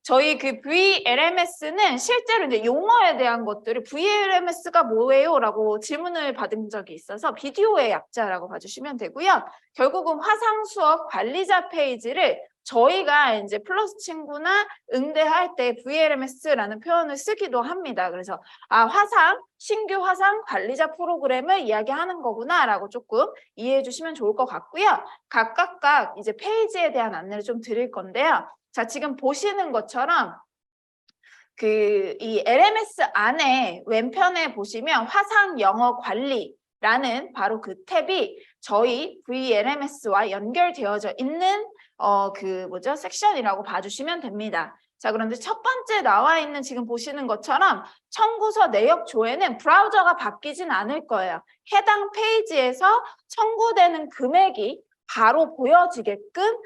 저희 그 VLMS는 실제로 이제 용어에 대한 것들을 VLMS가 뭐예요? 라고 질문을 받은 적이 있어서 비디오의 약자라고 봐주시면 되고요. 결국은 화상 수업 관리자 페이지를 저희가 이제 플러스 친구나 응대할 때 VLMS라는 표현을 쓰기도 합니다. 그래서 신규 화상 관리자 프로그램을 이야기하는 거구나라고 조금 이해해 주시면 좋을 것 같고요. 각각 이제 페이지에 대한 안내를 좀 드릴 건데요. 자, 지금 보시는 것처럼 이 LMS 안에 왼편에 보시면 화상 영어 관리라는 바로 그 탭이 저희 VLMS와 연결되어져 있는 섹션이라고 봐주시면 됩니다. 자, 그런데 첫 번째 나와 있는 지금 보시는 것처럼 청구서 내역 조회는 브라우저가 바뀌진 않을 거예요. 해당 페이지에서 청구되는 금액이 바로 보여지게끔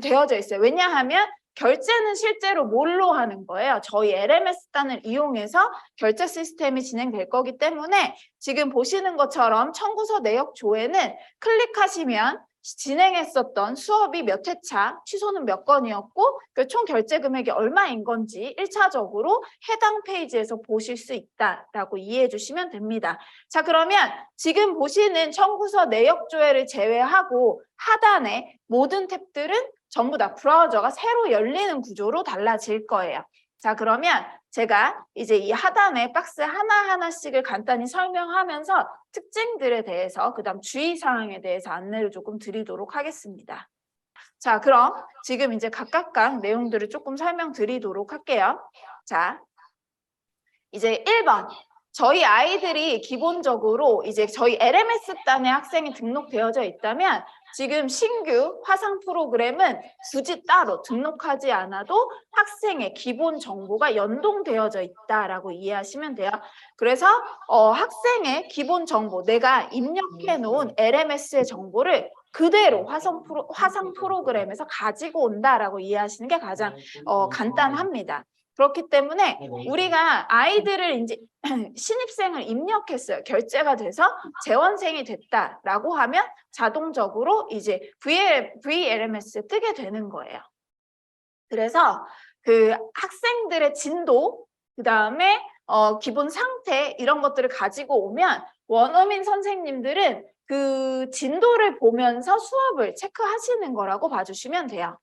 되어져 있어요. 왜냐하면 결제는 실제로 뭘로 하는 거예요? 저희 LMS단을 이용해서 결제 시스템이 진행될 거기 때문에 지금 보시는 것처럼 청구서 내역 조회는 클릭하시면 진행했었던 수업이 몇 회차, 취소는 몇 건이었고 총 결제 금액이 얼마인 건지 1차적으로 해당 페이지에서 보실 수 있다라고 이해해 주시면 됩니다. 자, 그러면 지금 보시는 청구서 내역 조회를 제외하고 하단에 모든 탭들은 전부 다 브라우저가 새로 열리는 구조로 달라질 거예요. 자, 그러면 제가 이제 이 하단에 박스 하나하나씩을 간단히 설명하면서 특징들에 대해서 그다음 주의사항에 대해서 안내를 조금 드리도록 하겠습니다. 자, 그럼 지금 이제 각각 내용들을 조금 설명드리도록 할게요. 자, 이제 1번. 저희 아이들이 기본적으로 이제 저희 LMS단에 학생이 등록되어져 있다면 지금 신규 화상 프로그램은 굳이 따로 등록하지 않아도 학생의 기본 정보가 연동되어져 있다라고 이해하시면 돼요. 그래서 학생의 기본 정보, 내가 입력해 놓은 LMS의 정보를 그대로 화상 프로그램에서 가지고 온다라고 이해하시는 게 가장 간단합니다. 그렇기 때문에 우리가 아이들을 이제 신입생을 입력했어요. 결제가 돼서 재원생이 됐다라고 하면 자동적으로 이제 VLMS에 뜨게 되는 거예요. 그래서 그 학생들의 진도, 그 다음에 기본 상태 이런 것들을 가지고 오면 원어민 선생님들은 그 진도를 보면서 수업을 체크하시는 거라고 봐주시면 돼요.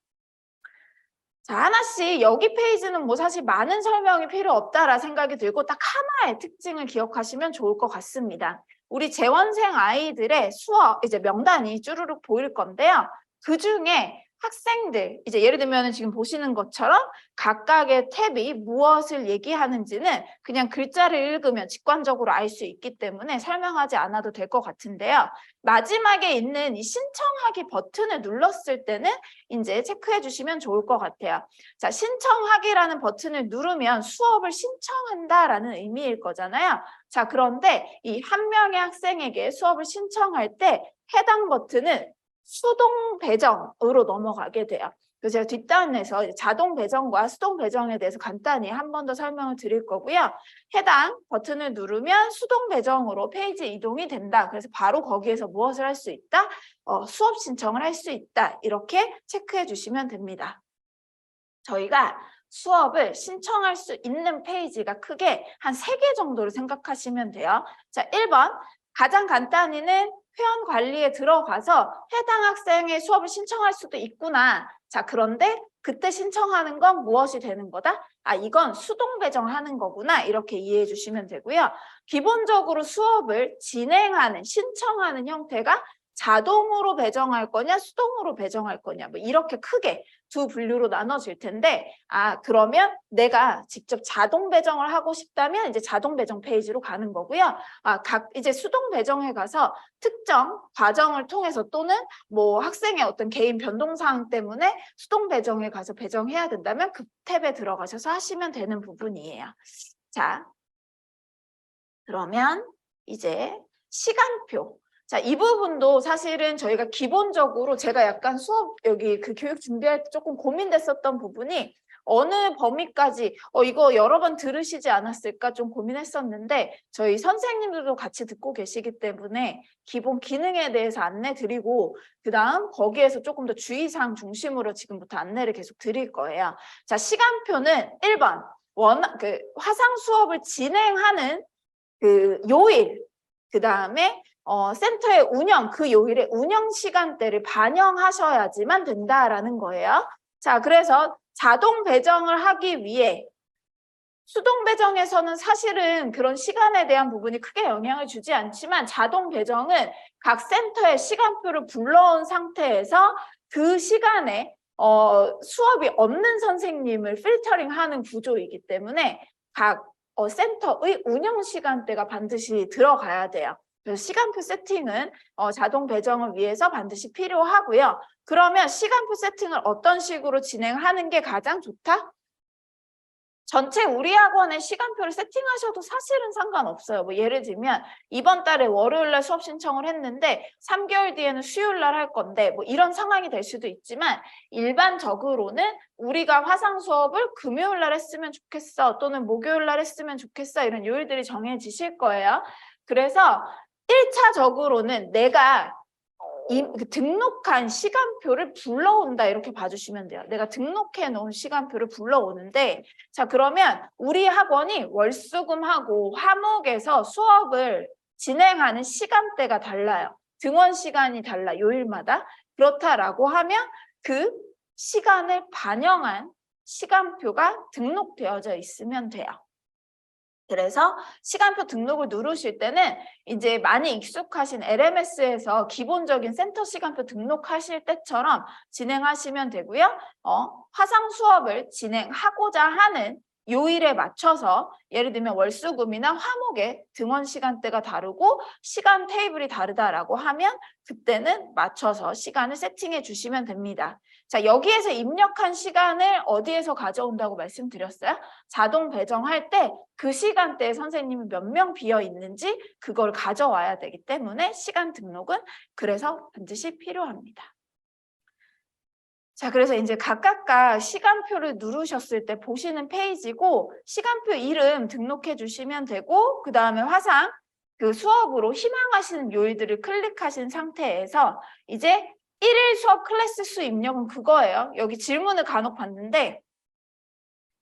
자, 하나씩 여기 페이지는 뭐 사실 많은 설명이 필요 없다라 생각이 들고 딱 하나의 특징을 기억하시면 좋을 것 같습니다. 우리 재원생 아이들의 수업 이제 명단이 쭈루룩 보일 건데요. 그 중에 학생들, 이제 예를 들면 지금 보시는 것처럼 각각의 탭이 무엇을 얘기하는지는 그냥 글자를 읽으면 직관적으로 알 수 있기 때문에 설명하지 않아도 될 것 같은데요. 마지막에 있는 이 신청하기 버튼을 눌렀을 때는 이제 체크해 주시면 좋을 것 같아요. 자, 신청하기라는 버튼을 누르면 수업을 신청한다라는 의미일 거잖아요. 자, 그런데 이 한 명의 학생에게 수업을 신청할 때 해당 버튼은 수동 배정으로 넘어가게 돼요. 그래서 제가 뒷단에서 자동 배정과 수동 배정에 대해서 간단히 한 번 더 설명을 드릴 거고요. 해당 버튼을 누르면 수동 배정으로 페이지 이동이 된다. 그래서 바로 거기에서 무엇을 할 수 있다? 수업 신청을 할 수 있다. 이렇게 체크해 주시면 됩니다. 저희가 수업을 신청할 수 있는 페이지가 크게 한 3개 정도를 생각하시면 돼요. 자, 1번. 가장 간단히는 회원 관리에 들어가서 해당 학생의 수업을 신청할 수도 있구나. 자, 그런데 그때 신청하는 건 무엇이 되는 거다? 이건 수동 배정하는 거구나. 이렇게 이해해 주시면 되고요. 기본적으로 수업을 진행하는, 신청하는 형태가 자동으로 배정할 거냐, 수동으로 배정할 거냐, 뭐 이렇게 크게 두 분류로 나눠질 텐데, 그러면 내가 직접 자동 배정을 하고 싶다면 이제 자동 배정 페이지로 가는 거고요. 이제 수동 배정에 가서 특정 과정을 통해서 또는 뭐 학생의 어떤 개인 변동사항 때문에 수동 배정에 가서 배정해야 된다면 그 탭에 들어가셔서 하시면 되는 부분이에요. 자, 그러면 이제 시간표. 자, 이 부분도 사실은 저희가 기본적으로 제가 약간 수업 여기 그 교육 준비할 때 조금 고민됐었던 부분이 어느 범위까지 이거 여러 번 들으시지 않았을까 좀 고민했었는데 저희 선생님들도 같이 듣고 계시기 때문에 기본 기능에 대해서 안내 드리고 그다음 거기에서 조금 더 주의사항 중심으로 지금부터 안내를 계속 드릴 거예요. 자, 시간표는 1번 화상 수업을 진행하는 그 요일, 그다음에 센터의 운영, 그 요일의 운영 시간대를 반영하셔야지만 된다라는 거예요. 자, 그래서 자동 배정을 하기 위해 수동 배정에서는 사실은 그런 시간에 대한 부분이 크게 영향을 주지 않지만 자동 배정은 각 센터의 시간표를 불러온 상태에서 그 시간에 수업이 없는 선생님을 필터링하는 구조이기 때문에 각 센터의 운영 시간대가 반드시 들어가야 돼요. 그래서 시간표 세팅은 자동 배정을 위해서 반드시 필요하고요. 그러면 시간표 세팅을 어떤 식으로 진행하는 게 가장 좋다? 전체 우리 학원의 시간표를 세팅하셔도 사실은 상관없어요. 뭐 예를 들면 이번 달에 월요일 날 수업 신청을 했는데 3개월 뒤에는 수요일 날 할 건데 뭐 이런 상황이 될 수도 있지만 일반적으로는 우리가 화상 수업을 금요일 날 했으면 좋겠어 또는 목요일 날 했으면 좋겠어 이런 요일들이 정해지실 거예요. 그래서 1차적으로는 내가 등록한 시간표를 불러온다 이렇게 봐주시면 돼요. 내가 등록해 놓은 시간표를 불러오는데 자 그러면 우리 학원이 월수금하고 화목에서 수업을 진행하는 시간대가 달라요. 등원 시간이 달라 요일마다. 그렇다라고 하면 그 시간을 반영한 시간표가 등록되어져 있으면 돼요. 그래서 시간표 등록을 누르실 때는 이제 많이 익숙하신 LMS에서 기본적인 센터 시간표 등록하실 때처럼 진행하시면 되고요. 화상 수업을 진행하고자 하는 요일에 맞춰서 예를 들면 월수금이나 화목의 등원 시간대가 다르고 시간 테이블이 다르다라고 하면 그때는 맞춰서 시간을 세팅해 주시면 됩니다. 자, 여기에서 입력한 시간을 어디에서 가져온다고 말씀드렸어요? 자동 배정할 때 그 시간대에 선생님이 몇 명 비어 있는지 그걸 가져와야 되기 때문에 시간 등록은 그래서 반드시 필요합니다. 자, 그래서 이제 각각 시간표를 누르셨을 때 보시는 페이지고 시간표 이름 등록해 주시면 되고 그 다음에 화상 그 수업으로 희망하시는 요일들을 클릭하신 상태에서 이제 1일 수업 클래스 수 입력은 그거예요. 여기 질문을 간혹 봤는데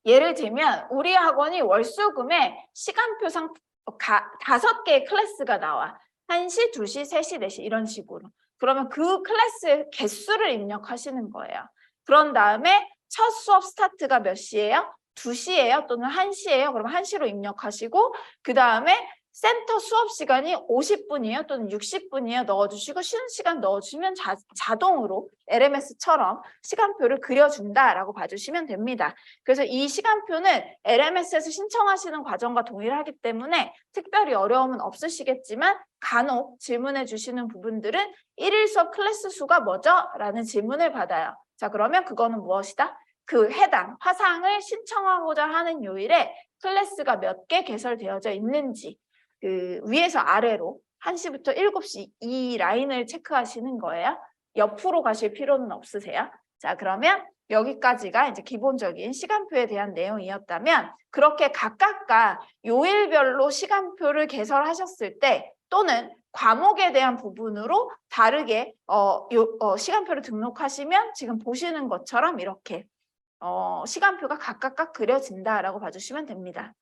예를 들면 우리 학원이 월수금에 시간표상 5개의 클래스가 나와. 1시, 2시, 3시, 4시 이런 식으로. 그러면 그 클래스 개수를 입력하시는 거예요. 그런 다음에 첫 수업 스타트가 몇 시예요? 2시예요? 또는 1시예요? 그럼 1시로 입력하시고 그 다음에 센터 수업 시간이 50분이에요? 또는 60분이에요? 넣어주시고 쉬는 시간 넣어주시면 자동으로 LMS처럼 시간표를 그려준다라고 봐주시면 됩니다. 그래서 이 시간표는 LMS에서 신청하시는 과정과 동일하기 때문에 특별히 어려움은 없으시겠지만 간혹 질문해 주시는 부분들은 1일 수업 클래스 수가 뭐죠? 라는 질문을 받아요. 자, 그러면 그거는 무엇이다? 그 해당 화상을 신청하고자 하는 요일에 클래스가 몇 개 개설되어져 있는지 그 위에서 아래로 1시부터 7시 이 라인을 체크하시는 거예요. 옆으로 가실 필요는 없으세요. 자, 그러면 여기까지가 이제 기본적인 시간표에 대한 내용이었다면 그렇게 각각 요일별로 시간표를 개설하셨을 때 또는 과목에 대한 부분으로 다르게 시간표를 등록하시면 지금 보시는 것처럼 이렇게 시간표가 각각 그려진다라고 봐주시면 됩니다.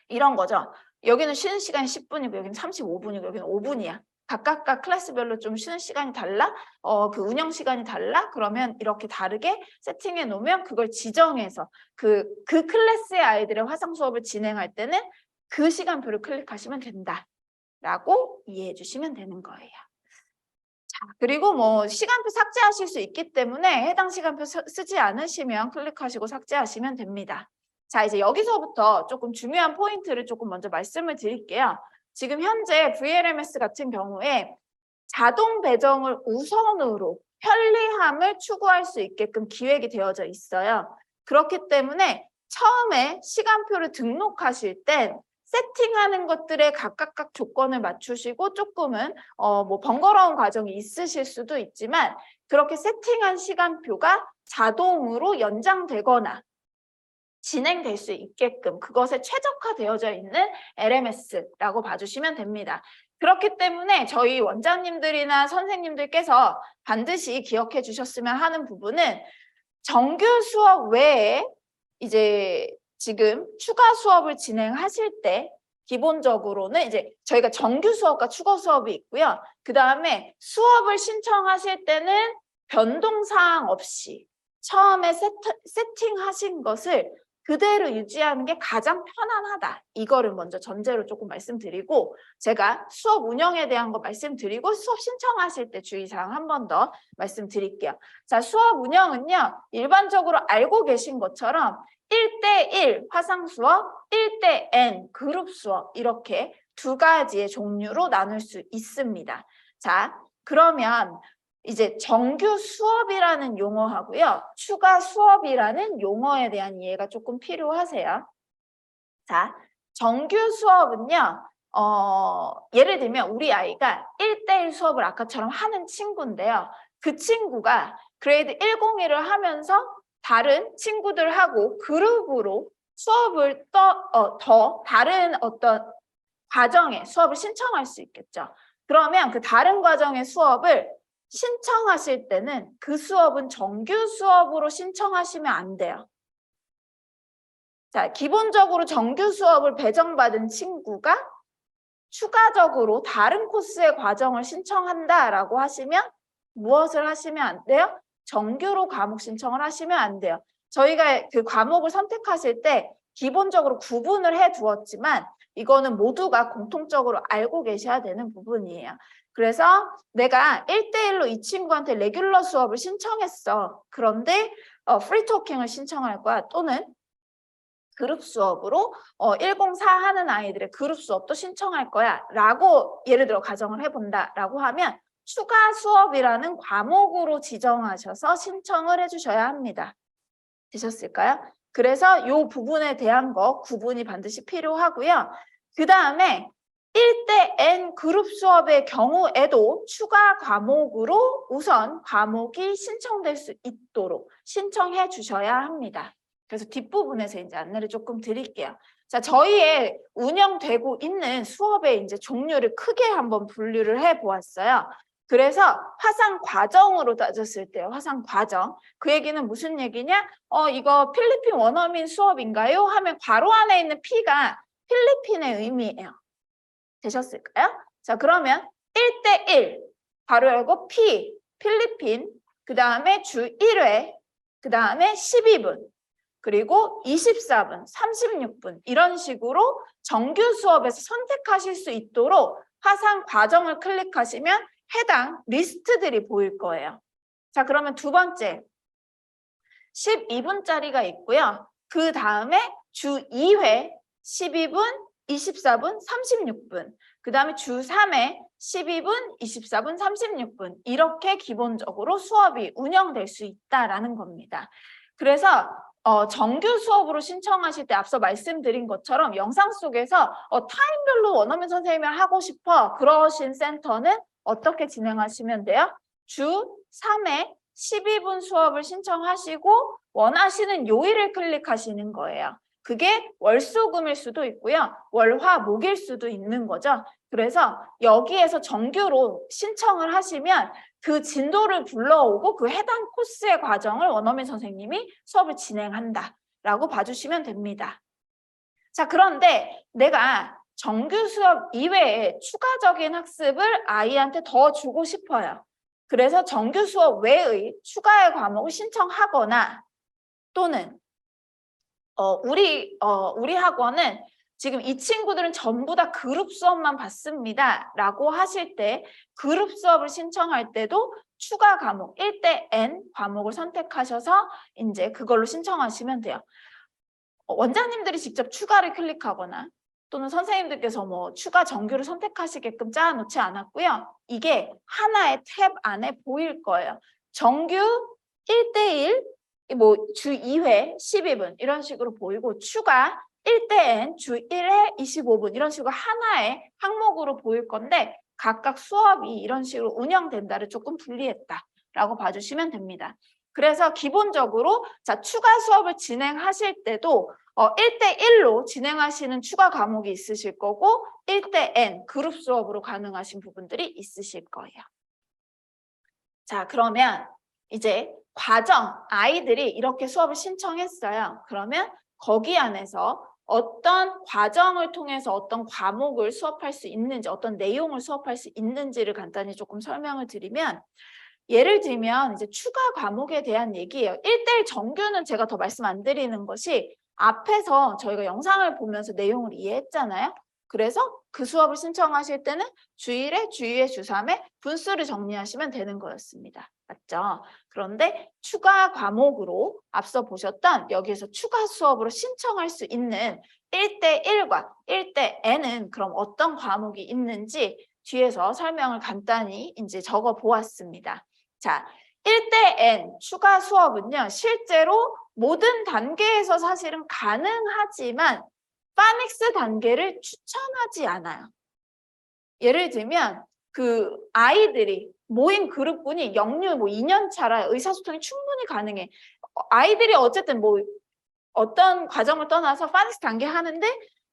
이런 거죠. 여기는 쉬는 시간이 10분이고 여기는 35분이고 여기는 5분이야. 각각 클래스별로 좀 쉬는 시간이 달라? 그 운영 시간이 달라? 그러면 이렇게 다르게 세팅해 놓으면 그걸 지정해서 그 클래스의 아이들의 화상 수업을 진행할 때는 그 시간표를 클릭하시면 된다라고 이해해 주시면 되는 거예요. 자, 그리고 뭐 시간표 삭제하실 수 있기 때문에 해당 시간표 쓰지 않으시면 클릭하시고 삭제하시면 됩니다. 자, 이제 여기서부터 조금 중요한 포인트를 조금 먼저 말씀을 드릴게요. 지금 현재 VLMS 같은 경우에 자동 배정을 우선으로 편리함을 추구할 수 있게끔 기획이 되어져 있어요. 그렇기 때문에 처음에 시간표를 등록하실 땐 세팅하는 것들에 각각 조건을 맞추시고 조금은 뭐 번거로운 과정이 있으실 수도 있지만 그렇게 세팅한 시간표가 자동으로 연장되거나 진행될 수 있게끔 그것에 최적화되어져 있는 LMS라고 봐주시면 됩니다. 그렇기 때문에 저희 원장님들이나 선생님들께서 반드시 기억해 주셨으면 하는 부분은 정규 수업 외에 이제 지금 추가 수업을 진행하실 때 기본적으로는 이제 저희가 정규 수업과 추가 수업이 있고요. 그 다음에 수업을 신청하실 때는 변동사항 없이 처음에 세팅하신 것을 그대로 유지하는 게 가장 편안하다. 이거를 먼저 전제로 조금 말씀드리고 제가 수업 운영에 대한 거 말씀드리고 수업 신청하실 때 주의사항 한 번 더 말씀드릴게요. 자, 수업 운영은요. 일반적으로 알고 계신 것처럼 1대1 화상 수업, 1대_N 그룹 수업 이렇게 두 가지의 종류로 나눌 수 있습니다. 자, 그러면 이제 정규 수업이라는 용어하고요. 추가 수업이라는 용어에 대한 이해가 조금 필요하세요. 자, 정규 수업은요. 예를 들면 우리 아이가 1대1 수업을 아까처럼 하는 친구인데요. 그 친구가 그레이드 101을 하면서 다른 친구들하고 그룹으로 수업을 더 다른 어떤 과정의 수업을 신청할 수 있겠죠. 그러면 그 다른 과정의 수업을 신청하실 때는 그 수업은 정규 수업으로 신청하시면 안 돼요. 자, 기본적으로 정규 수업을 배정받은 친구가 추가적으로 다른 코스의 과정을 신청한다라고 하시면 무엇을 하시면 안 돼요? 정규로 과목 신청을 하시면 안 돼요. 저희가 그 과목을 선택하실 때 기본적으로 구분을 해 두었지만 이거는 모두가 공통적으로 알고 계셔야 되는 부분이에요. 그래서 내가 1대1로 이 친구한테 레귤러 수업을 신청했어. 그런데 프리토킹을 신청할 거야. 또는 그룹 수업으로 104 하는 아이들의 그룹 수업도 신청할 거야. 라고 예를 들어 가정을 해본다. 라고 하면 추가 수업이라는 과목으로 지정하셔서 신청을 해주셔야 합니다. 되셨을까요? 그래서 이 부분에 대한 거 구분이 반드시 필요하고요. 그 다음에 1대_N 그룹 수업의 경우에도 추가 과목으로 우선 과목이 신청될 수 있도록 신청해 주셔야 합니다. 그래서 뒷부분에서 이제 안내를 조금 드릴게요. 자, 저희의 운영되고 있는 수업의 이제 종류를 크게 한번 분류를 해 보았어요. 그래서 화상 과정으로 따졌을 때요. 화상 과정. 그 얘기는 무슨 얘기냐? 이거 필리핀 원어민 수업인가요? 하면 괄호 안에 있는 P가 필리핀의 의미예요. 되셨을까요? 자, 그러면 1대1 괄호 열고 P 필리핀 그 다음에 주 1회 그 다음에 12분 그리고 24분, 36분 이런 식으로 정규 수업에서 선택하실 수 있도록 화상 과정을 클릭하시면 해당 리스트들이 보일 거예요. 자, 그러면 두 번째 12분짜리가 있고요. 그 다음에 주 2회 12분, 24분, 36분 그 다음에 주 3회 12분, 24분, 36분 이렇게 기본적으로 수업이 운영될 수 있다라는 겁니다. 그래서 정규 수업으로 신청하실 때 앞서 말씀드린 것처럼 영상 속에서 타임별로 원어민 선생님을 하고 싶어 그러신 센터는 어떻게 진행하시면 돼요? 주 3회 12분 수업을 신청하시고 원하시는 요일을 클릭하시는 거예요. 그게 월수금일 수도 있고요. 월화 목일 수도 있는 거죠. 그래서 여기에서 정규로 신청을 하시면 그 진도를 불러오고 그 해당 코스의 과정을 원어민 선생님이 수업을 진행한다라고 봐주시면 됩니다. 자, 그런데 내가 정규 수업 이외에 추가적인 학습을 아이한테 더 주고 싶어요. 그래서 정규 수업 외의 추가의 과목을 신청하거나 또는 우리 학원은 지금 이 친구들은 전부 다 그룹 수업만 받습니다. 라고 하실 때 그룹 수업을 신청할 때도 추가 과목 1대_N 과목을 선택하셔서 이제 그걸로 신청하시면 돼요. 원장님들이 직접 추가를 클릭하거나 또는 선생님들께서 뭐 추가 정규를 선택하시게끔 짜놓지 않았고요. 이게 하나의 탭 안에 보일 거예요. 정규 1대1 뭐 주 2회 12분 이런 식으로 보이고 추가 1대_N 주 1회 25분 이런 식으로 하나의 항목으로 보일 건데 각각 수업이 이런 식으로 운영된다를 조금 분리했다라고 봐주시면 됩니다. 그래서 기본적으로 자 추가 수업을 진행하실 때도 1대1로 진행하시는 추가 과목이 있으실 거고 1대 N 그룹 수업으로 가능하신 부분들이 있으실 거예요. 자, 그러면 이제 과정 아이들이 이렇게 수업을 신청했어요. 그러면 거기 안에서 어떤 과정을 통해서 어떤 과목을 수업할 수 있는지 어떤 내용을 수업할 수 있는지를 간단히 조금 설명을 드리면 예를 들면 이제 추가 과목에 대한 얘기예요. 1대1 정규는 제가 더 말씀 안 드리는 것이 앞에서 저희가 영상을 보면서 내용을 이해했잖아요. 그래서 그 수업을 신청하실 때는 주1회, 주2회, 주3회 분수를 정리하시면 되는 거였습니다. 맞죠? 그런데 추가 과목으로 앞서 보셨던 여기에서 추가 수업으로 신청할 수 있는 1대1과 1대 N은 그럼 어떤 과목이 있는지 뒤에서 설명을 간단히 이제 적어 보았습니다. 자, 1대 N 추가 수업은요, 실제로 모든 단계에서 사실은 가능하지만 파닉스 단계를 추천하지 않아요. 예를 들면 그 아이들이 모임 그룹군이 영유 뭐 2년 차라 의사소통이 충분히 가능해. 아이들이 어쨌든 뭐 어떤 과정을 떠나서 파닉스 단계 하는데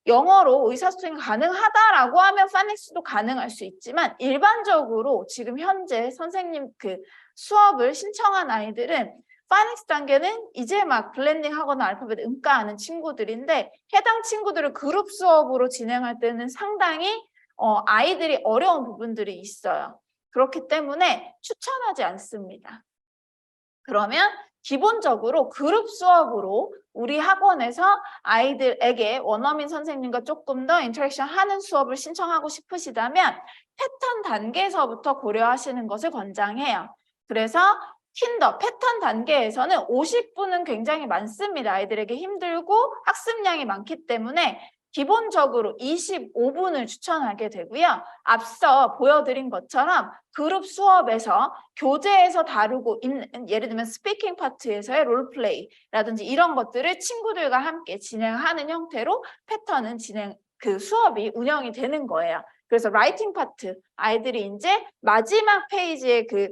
영어로 의사소통이 가능하다라고 하면 파닉스도 가능할 수 있지만 일반적으로 지금 현재 선생님 그 수업을 신청한 아이들은 파닉스 단계는 이제 막 블렌딩 하거나 알파벳 음가하는 친구들인데 해당 친구들을 그룹 수업으로 진행할 때는 상당히 아이들이 어려운 부분들이 있어요. 그렇기 때문에 추천하지 않습니다. 그러면 기본적으로 그룹 수업으로 우리 학원에서 아이들에게 원어민 선생님과 조금 더 인터랙션 하는 수업을 신청하고 싶으시다면 패턴 단계에서부터 고려하시는 것을 권장해요. 그래서 킨더 패턴 단계에서는 50분은 굉장히 많습니다. 아이들에게 힘들고 학습량이 많기 때문에 기본적으로 25분을 추천하게 되고요. 앞서 보여드린 것처럼 그룹 수업에서 교재에서 다루고 있는 예를 들면 스피킹 파트에서의 롤플레이라든지 이런 것들을 친구들과 함께 진행하는 형태로 패턴은 그 수업이 운영이 되는 거예요. 그래서 라이팅 파트 아이들이 이제 마지막 페이지에 그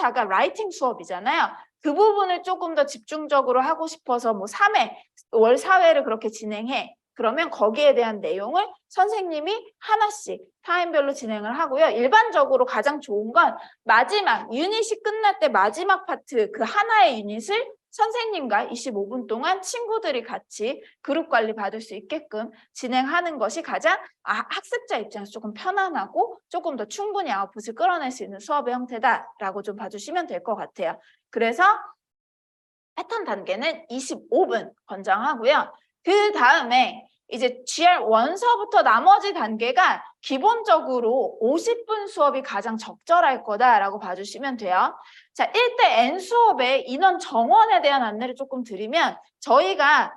4주차가 라이팅 수업이잖아요. 그 부분을 조금 더 집중적으로 하고 싶어서 뭐 3회, 월 4회를 그렇게 진행해. 그러면 거기에 대한 내용을 선생님이 하나씩 타임별로 진행을 하고요. 일반적으로 가장 좋은 건 마지막 유닛이 끝날 때 마지막 파트 그 하나의 유닛을 선생님과 25분 동안 친구들이 같이 그룹 관리 받을 수 있게끔 진행하는 것이 가장 학습자 입장에서 조금 편안하고 조금 더 충분히 아웃풋을 끌어낼 수 있는 수업의 형태다라고 좀 봐주시면 될 것 같아요. 그래서 패턴 단계는 25분 권장하고요. 그 다음에 이제 GR 원서부터 나머지 단계가 기본적으로 50분 수업이 가장 적절할 거다라고 봐주시면 돼요. 자, 1대 N 수업의 인원 정원에 대한 안내를 조금 드리면 저희가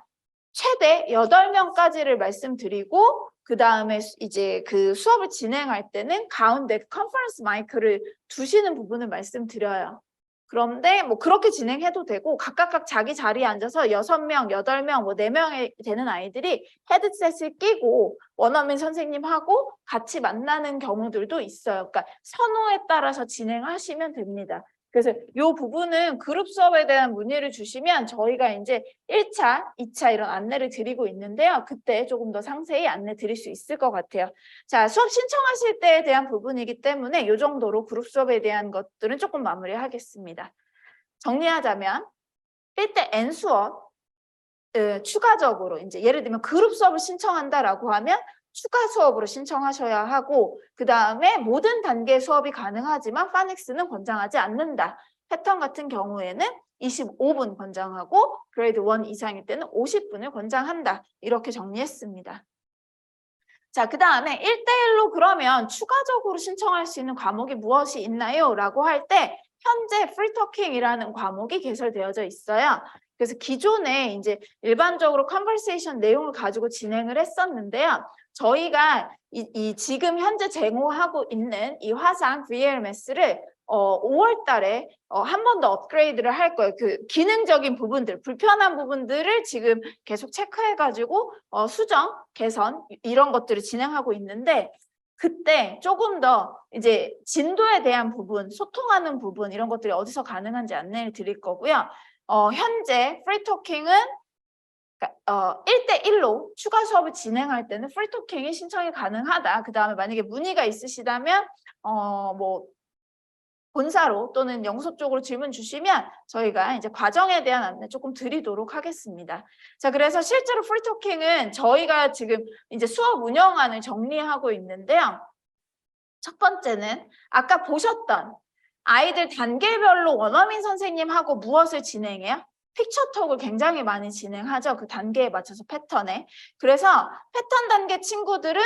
최대 8명까지를 말씀드리고 그 다음에 이제 그 수업을 진행할 때는 가운데 컨퍼런스 마이크를 두시는 부분을 말씀드려요. 그런데 뭐 그렇게 진행해도 되고 각각 자기 자리에 앉아서 6명, 8명, 뭐 4명이 되는 아이들이 헤드셋을 끼고 원어민 선생님하고 같이 만나는 경우들도 있어요. 그러니까 선호에 따라서 진행하시면 됩니다. 그래서 이 부분은 그룹 수업에 대한 문의를 주시면 저희가 이제 1차, 2차 이런 안내를 드리고 있는데요. 그때 조금 더 상세히 안내 드릴 수 있을 것 같아요. 자, 수업 신청하실 때에 대한 부분이기 때문에 이 정도로 그룹 수업에 대한 것들은 조금 마무리하겠습니다. 정리하자면 1대 N 수업 추가적으로 이제 예를 들면 그룹 수업을 신청한다라고 하면 추가 수업으로 신청하셔야 하고 그 다음에 모든 단계 수업이 가능하지만 파닉스는 권장하지 않는다. 패턴 같은 경우에는 25분 권장하고 그레이드 1 이상일 때는 50분을 권장한다. 이렇게 정리했습니다. 자, 그 다음에 1대1로 그러면 추가적으로 신청할 수 있는 과목이 무엇이 있나요? 라고 할 때 현재 프리토킹이라는 과목이 개설되어져 있어요. 그래서 기존에 이제 일반적으로 컨버세이션 내용을 가지고 진행을 했었는데요. 저희가 지금 현재 제공하고 있는 이 화상 VLMS를 5월 달에 한 번 더 업그레이드를 할 거예요. 그 기능적인 부분들, 불편한 부분들을 지금 계속 체크해가지고 수정, 개선 이런 것들을 진행하고 있는데 그때 조금 더 이제 진도에 대한 부분, 소통하는 부분 이런 것들이 어디서 가능한지 안내를 드릴 거고요. 현재 프리토킹은 1대1로 추가 수업을 진행할 때는 프리토킹이 신청이 가능하다. 그 다음에 만약에 문의가 있으시다면 뭐 본사로 또는 영서 쪽으로 질문 주시면 저희가 이제 과정에 대한 안내 조금 드리도록 하겠습니다. 자, 그래서 실제로 프리토킹은 저희가 지금 이제 수업 운영안을 정리하고 있는데요. 첫 번째는 아까 보셨던 아이들 단계별로 원어민 선생님하고 무엇을 진행해요? 픽처톡을 굉장히 많이 진행하죠. 그 단계에 맞춰서 패턴에. 그래서 패턴 단계 친구들은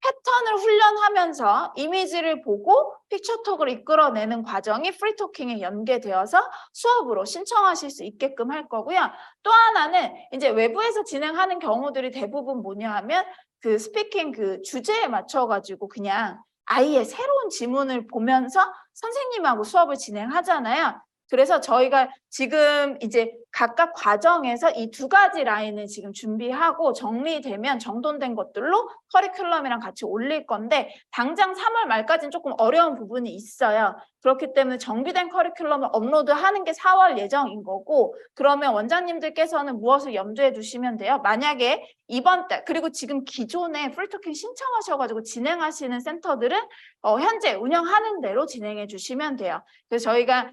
패턴을 훈련하면서 이미지를 보고 픽처톡을 이끌어내는 과정이 프리토킹에 연계되어서 수업으로 신청하실 수 있게끔 할 거고요. 또 하나는 이제 외부에서 진행하는 경우들이 대부분 뭐냐 하면 그 스피킹 그 주제에 맞춰가지고 그냥 아이의 새로운 지문을 보면서 선생님하고 수업을 진행하잖아요. 그래서 저희가 지금 이제 각각 과정에서 이 두 가지 라인을 지금 준비하고 정리되면 정돈된 것들로 커리큘럼이랑 같이 올릴 건데 당장 3월 말까지는 조금 어려운 부분이 있어요. 그렇기 때문에 정비된 커리큘럼을 업로드하는 게 4월 예정인 거고 그러면 원장님들께서는 무엇을 염두에 두시면 돼요? 만약에 이번 달 그리고 지금 기존에 프리토킹 신청하셔가지고 진행하시는 센터들은 현재 운영하는 대로 진행해 주시면 돼요. 그래서 저희가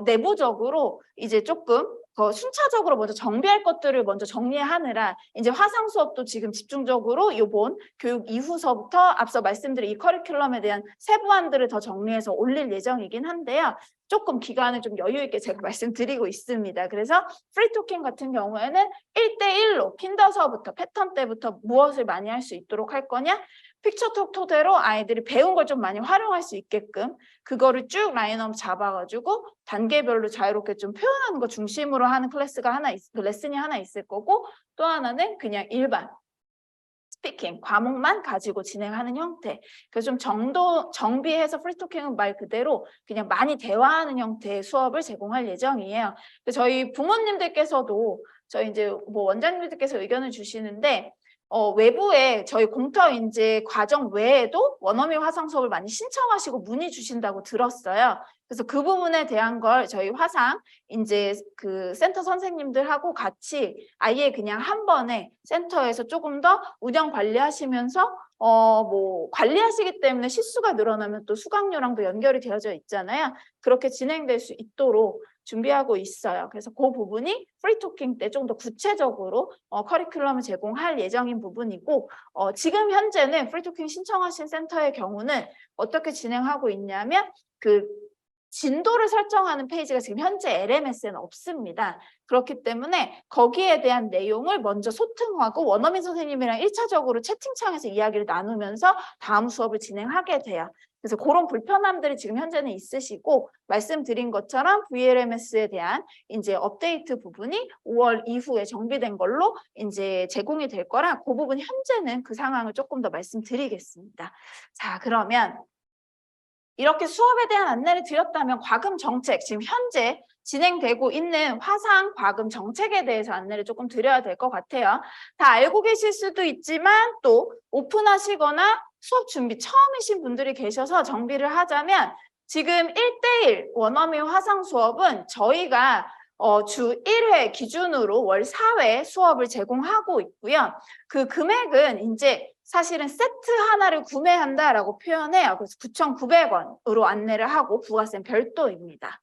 내부적으로 이제 조금 더 순차적으로 먼저 정비할 것들을 먼저 정리하느라 이제 화상 수업도 지금 집중적으로 이번 교육 이후서부터 앞서 말씀드린 이 커리큘럼에 대한 세부안들을 더 정리해서 올릴 예정이긴 한데요. 조금 기간을 좀 여유 있게 제가 말씀드리고 있습니다. 그래서 프리토킹 같은 경우에는 1대1로 킨더서부터 패턴 때부터 무엇을 많이 할 수 있도록 할 거냐? 픽처톡 토대로 아이들이 배운 걸 좀 많이 활용할 수 있게끔 그거를 쭉 라인업 잡아가지고 단계별로 자유롭게 좀 표현하는 거 중심으로 하는 클래스가 레슨이 하나 있을 거고 또 하나는 그냥 일반 스피킹 과목만 가지고 진행하는 형태. 그래서 좀 정비해서 프리토킹은 말 그대로 그냥 많이 대화하는 형태의 수업을 제공할 예정이에요. 저희 부모님들께서도 저희 이제 뭐 원장님들께서 의견을 주시는데 외부에 저희 공터 인재 과정 외에도 원어민 화상 수업을 많이 신청하시고 문의 주신다고 들었어요. 그래서 그 부분에 대한 걸 저희 화상 이제 그 센터 선생님들하고 같이 아예 그냥 한 번에 센터에서 조금 더 운영 관리하시면서 뭐 관리하시기 때문에 실수가 늘어나면 또 수강료랑도 연결이 되어져 있잖아요. 그렇게 진행될 수 있도록 준비하고 있어요. 그래서 그 부분이 프리토킹 때 좀 더 구체적으로 커리큘럼을 제공할 예정인 부분이고 지금 현재는 프리토킹 신청하신 센터의 경우는 어떻게 진행하고 있냐면 그 진도를 설정하는 페이지가 지금 현재 LMS에는 없습니다. 그렇기 때문에 거기에 대한 내용을 먼저 소통하고 원어민 선생님이랑 1차적으로 채팅창에서 이야기를 나누면서 다음 수업을 진행하게 돼요. 그래서 그런 불편함들이 지금 현재는 있으시고 말씀드린 것처럼 VLMS에 대한 이제 업데이트 부분이 5월 이후에 정비된 걸로 이제 제공이 될 거라 그 부분 현재는 그 상황을 조금 더 말씀드리겠습니다. 자, 그러면 이렇게 수업에 대한 안내를 드렸다면 과금 정책, 지금 현재 진행되고 있는 화상 과금 정책에 대해서 안내를 조금 드려야 될 것 같아요. 다 알고 계실 수도 있지만 또 오픈하시거나 수업 준비 처음이신 분들이 계셔서 정비를 하자면 지금 1대1 원어민 화상 수업은 저희가 주 1회 기준으로 월 4회 수업을 제공하고 있고요. 그 금액은 이제 사실은 세트 하나를 구매한다라고 표현해요. 그래서 9,900원으로 안내를 하고 부가세는 별도입니다.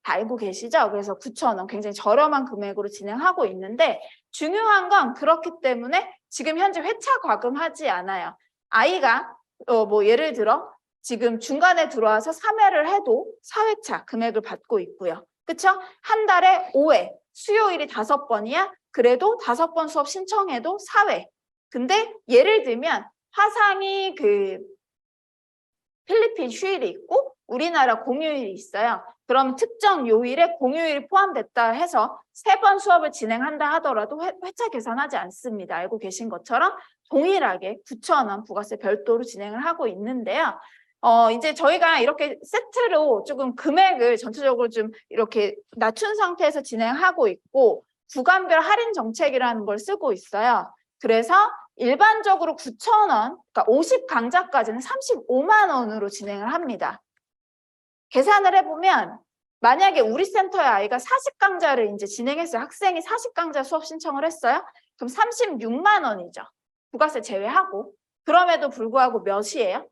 다 알고 계시죠? 그래서 9,000원 굉장히 저렴한 금액으로 진행하고 있는데 중요한 건 그렇기 때문에 지금 현재 회차 과금하지 않아요. 아이가 뭐 예를 들어 지금 중간에 들어와서 3회를 해도 4회차 금액을 받고 있고요. 그렇죠? 한 달에 5회, 수요일이 5번이야? 그래도 5번 수업 신청해도 4회. 근데 예를 들면 화상이 그 필리핀 휴일이 있고 우리나라 공휴일이 있어요. 그럼 특정 요일에 공휴일이 포함됐다 해서 3번 수업을 진행한다 하더라도 회차 계산하지 않습니다. 알고 계신 것처럼 동일하게 9,000원 부가세 별도로 진행을 하고 있는데요. 이제 저희가 이렇게 세트로 조금 금액을 전체적으로 좀 이렇게 낮춘 상태에서 진행하고 있고 구간별 할인 정책이라는 걸 쓰고 있어요. 그래서 일반적으로 9,000원, 그러니까 50강좌까지는 35만 원으로 진행을 합니다. 계산을 해보면 만약에 우리 센터의 아이가 40강좌를 이제 진행했어요. 학생이 40강좌 수업 신청을 했어요. 그럼 36만 원이죠. 부가세 제외하고. 그럼에도 불구하고 몇이에요?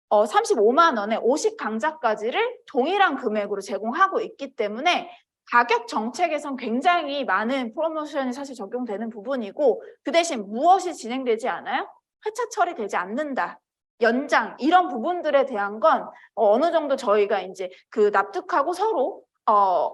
35만 원에 50강좌까지를 동일한 금액으로 제공하고 있기 때문에 가격 정책에선 굉장히 많은 프로모션이 사실 적용되는 부분이고, 그 대신 무엇이 진행되지 않아요? 회차 처리되지 않는다. 연장 이런 부분들에 대한 건 어느 정도 저희가 이제 그 납득하고 서로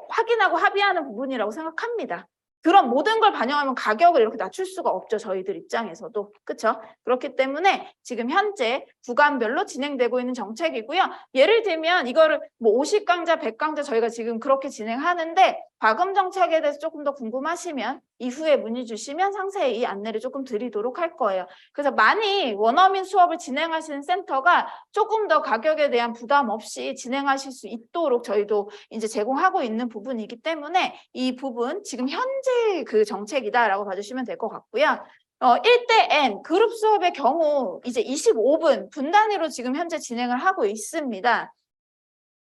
확인하고 합의하는 부분이라고 생각합니다. 그런 모든 걸 반영하면 가격을 이렇게 낮출 수가 없죠. 저희들 입장에서도. 그렇죠? 그렇기 때문에 지금 현재 구간별로 진행되고 있는 정책이고요. 예를 들면 이거를 뭐 50강좌, 100강좌 저희가 지금 그렇게 진행하는데 과금 정책에 대해서 조금 더 궁금하시면 이후에 문의 주시면 상세히 이 안내를 조금 드리도록 할 거예요. 그래서 많이 원어민 수업을 진행하시는 센터가 조금 더 가격에 대한 부담 없이 진행하실 수 있도록 저희도 이제 제공하고 있는 부분이기 때문에 이 부분 지금 현재 그 정책이다라고 봐주시면 될 것 같고요. 1대 N 그룹 수업의 경우 이제 25분 분 단위로 지금 현재 진행을 하고 있습니다.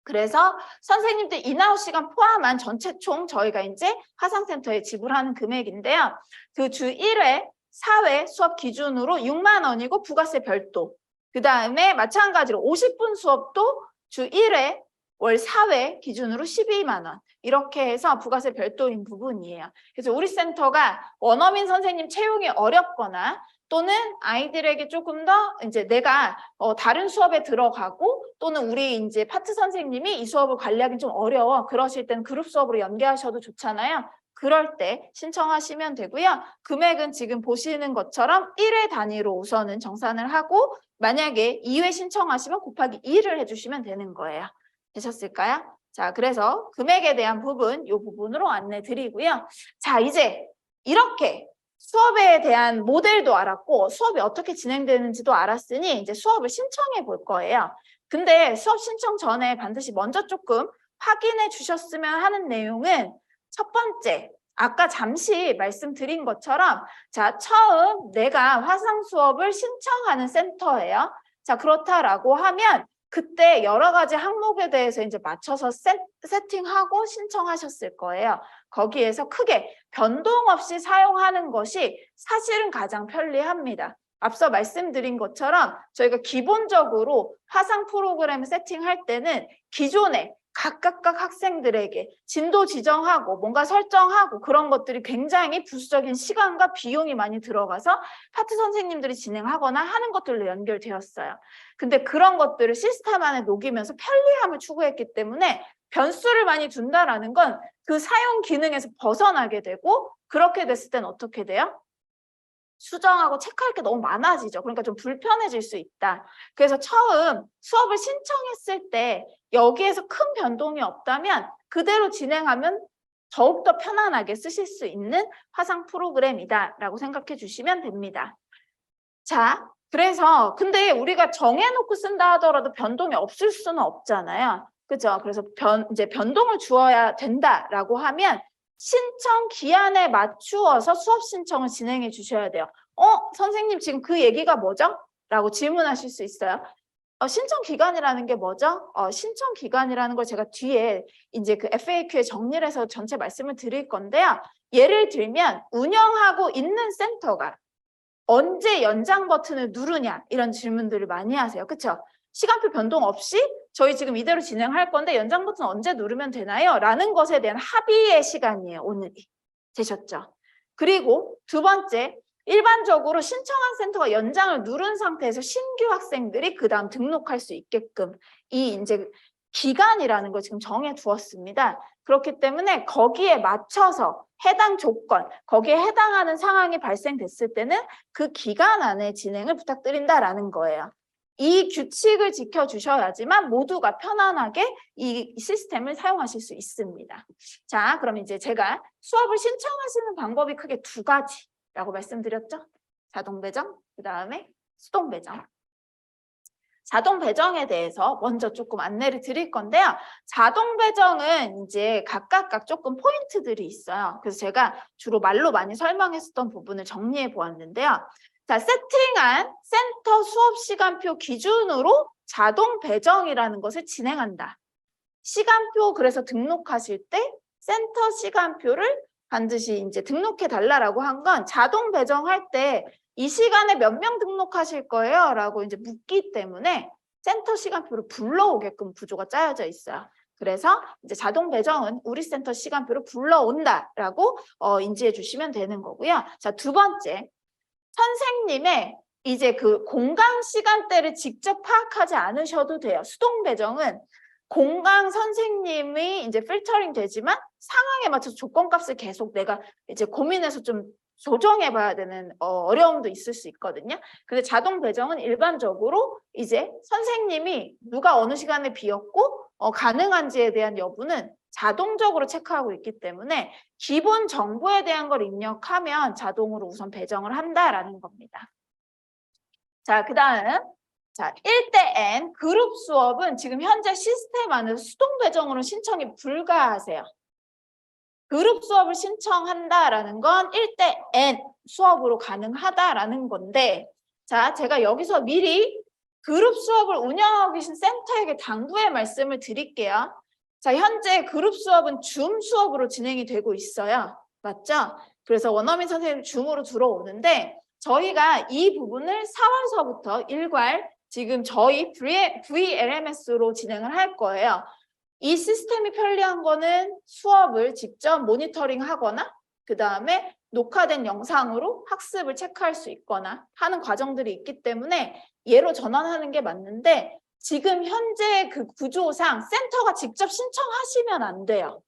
그래서 선생님들 인아웃 시간 포함한 전체 총 저희가 이제 화상센터에 지불하는 금액인데요. 그 주 1회, 4회 수업 기준으로 6만 원이고 부가세 별도. 그 다음에 마찬가지로 50분 수업도 주 1회, 월 4회 기준으로 12만 원. 이렇게 해서 부가세 별도인 부분이에요. 그래서 우리 센터가 원어민 선생님 채용이 어렵거나 또는 아이들에게 조금 더 이제 내가 다른 수업에 들어가고 또는 우리 이제 파트 선생님이 이 수업을 관리하기 좀 어려워. 그러실 땐 그룹 수업으로 연계하셔도 좋잖아요. 그럴 때 신청하시면 되고요. 금액은 지금 보시는 것처럼 1회 단위로 우선은 정산을 하고 만약에 2회 신청하시면 곱하기 2를 해주시면 되는 거예요. 되셨을까요? 자, 그래서 금액에 대한 부분, 이 부분으로 안내 드리고요. 자, 이제 이렇게 수업에 대한 모델도 알았고 수업이 어떻게 진행되는지도 알았으니 이제 수업을 신청해 볼 거예요. 근데 수업 신청 전에 반드시 먼저 조금 확인해 주셨으면 하는 내용은 첫 번째, 아까 잠시 말씀드린 것처럼 자, 처음 내가 화상 수업을 신청하는 센터예요. 자, 그렇다라고 하면 그때 여러 가지 항목에 대해서 이제 맞춰서 세팅하고 신청하셨을 거예요. 거기에서 크게 변동 없이 사용하는 것이 사실은 가장 편리합니다. 앞서 말씀드린 것처럼 저희가 기본적으로 화상 프로그램 세팅할 때는 기존에 각각 학생들에게 진도 지정하고 뭔가 설정하고 그런 것들이 굉장히 부수적인 시간과 비용이 많이 들어가서 파트 선생님들이 진행하거나 하는 것들로 연결되었어요. 근데 그런 것들을 시스템 안에 녹이면서 편리함을 추구했기 때문에 변수를 많이 둔다라는 건 그 사용 기능에서 벗어나게 되고 그렇게 됐을 땐 어떻게 돼요? 수정하고 체크할 게 너무 많아지죠. 그러니까 좀 불편해질 수 있다. 그래서 처음 수업을 신청했을 때 여기에서 큰 변동이 없다면 그대로 진행하면 더욱더 편안하게 쓰실 수 있는 화상 프로그램이다라고 생각해 주시면 됩니다. 자, 그래서 근데 우리가 정해놓고 쓴다 하더라도 변동이 없을 수는 없잖아요. 그죠? 그래서 이제 변동을 주어야 된다라고 하면 신청 기한에 맞추어서 수업 신청을 진행해 주셔야 돼요. 선생님 지금 그 얘기가 뭐죠? 라고 질문하실 수 있어요. 신청 기간이라는 게 뭐죠? 신청 기간이라는 걸 제가 뒤에 이제 그 FAQ에 정리를 해서 전체 말씀을 드릴 건데요. 예를 들면 운영하고 있는 센터가 언제 연장 버튼을 누르냐 이런 질문들을 많이 하세요. 그렇죠? 시간표 변동 없이 저희 지금 이대로 진행할 건데 연장 버튼 언제 누르면 되나요? 라는 것에 대한 합의의 시간이에요. 오늘이. 되셨죠? 그리고 두 번째, 일반적으로 신청한 센터가 연장을 누른 상태에서 신규 학생들이 그 다음 등록할 수 있게끔 이 이제 기간이라는 걸 지금 정해 두었습니다. 그렇기 때문에 거기에 맞춰서 해당 조건, 거기에 해당하는 상황이 발생됐을 때는 그 기간 안에 진행을 부탁드린다라는 거예요. 이 규칙을 지켜주셔야지만 모두가 편안하게 이 시스템을 사용하실 수 있습니다. 자, 그럼 이제 제가 수업을 신청하시는 방법이 크게 두 가지라고 말씀드렸죠. 자동 배정, 그 다음에 수동 배정. 자동 배정에 대해서 먼저 조금 안내를 드릴 건데요. 자동 배정은 이제 각각 조금 포인트들이 있어요. 그래서 제가 주로 말로 많이 설명했었던 부분을 정리해 보았는데요. 자, 세팅한 센터 수업 시간표 기준으로 자동 배정이라는 것을 진행한다. 시간표 그래서 등록하실 때 센터 시간표를 반드시 이제 등록해 달라라고 한 건 자동 배정할 때 이 시간에 몇 명 등록하실 거예요? 라고 이제 묻기 때문에 센터 시간표를 불러오게끔 구조가 짜여져 있어요. 그래서 이제 자동 배정은 우리 센터 시간표를 불러온다라고 인지해 주시면 되는 거고요. 자, 두 번째. 선생님의 이제 그 공강 시간대를 직접 파악하지 않으셔도 돼요. 수동 배정은 공강 선생님이 이제 필터링 되지만 상황에 맞춰서 조건값을 계속 내가 이제 고민해서 좀 조정해 봐야 되는 어려움도 있을 수 있거든요. 근데 자동 배정은 일반적으로 이제 선생님이 누가 어느 시간에 비었고 가능한지에 대한 여부는 자동적으로 체크하고 있기 때문에 기본 정보에 대한 걸 입력하면 자동으로 우선 배정을 한다라는 겁니다. 자, 그 다음. 자, 1대 N 그룹 수업은 지금 현재 시스템 안에서 수동 배정으로 신청이 불가하세요. 그룹 수업을 신청한다라는 건 1대 N 수업으로 가능하다라는 건데, 자, 제가 여기서 미리 그룹 수업을 운영하고 계신 센터에게 당부의 말씀을 드릴게요. 자, 현재 그룹 수업은 줌 수업으로 진행이 되고 있어요. 맞죠? 그래서 원어민 선생님 줌으로 들어오는데 저희가 이 부분을 4월서부터 일괄 지금 저희 VLMS로 진행을 할 거예요. 이 시스템이 편리한 거는 수업을 직접 모니터링 하거나 그 다음에 녹화된 영상으로 학습을 체크할 수 있거나 하는 과정들이 있기 때문에 얘로 전환하는 게 맞는데 지금 현재 그 구조상 센터가 직접 신청하시면 안 돼요.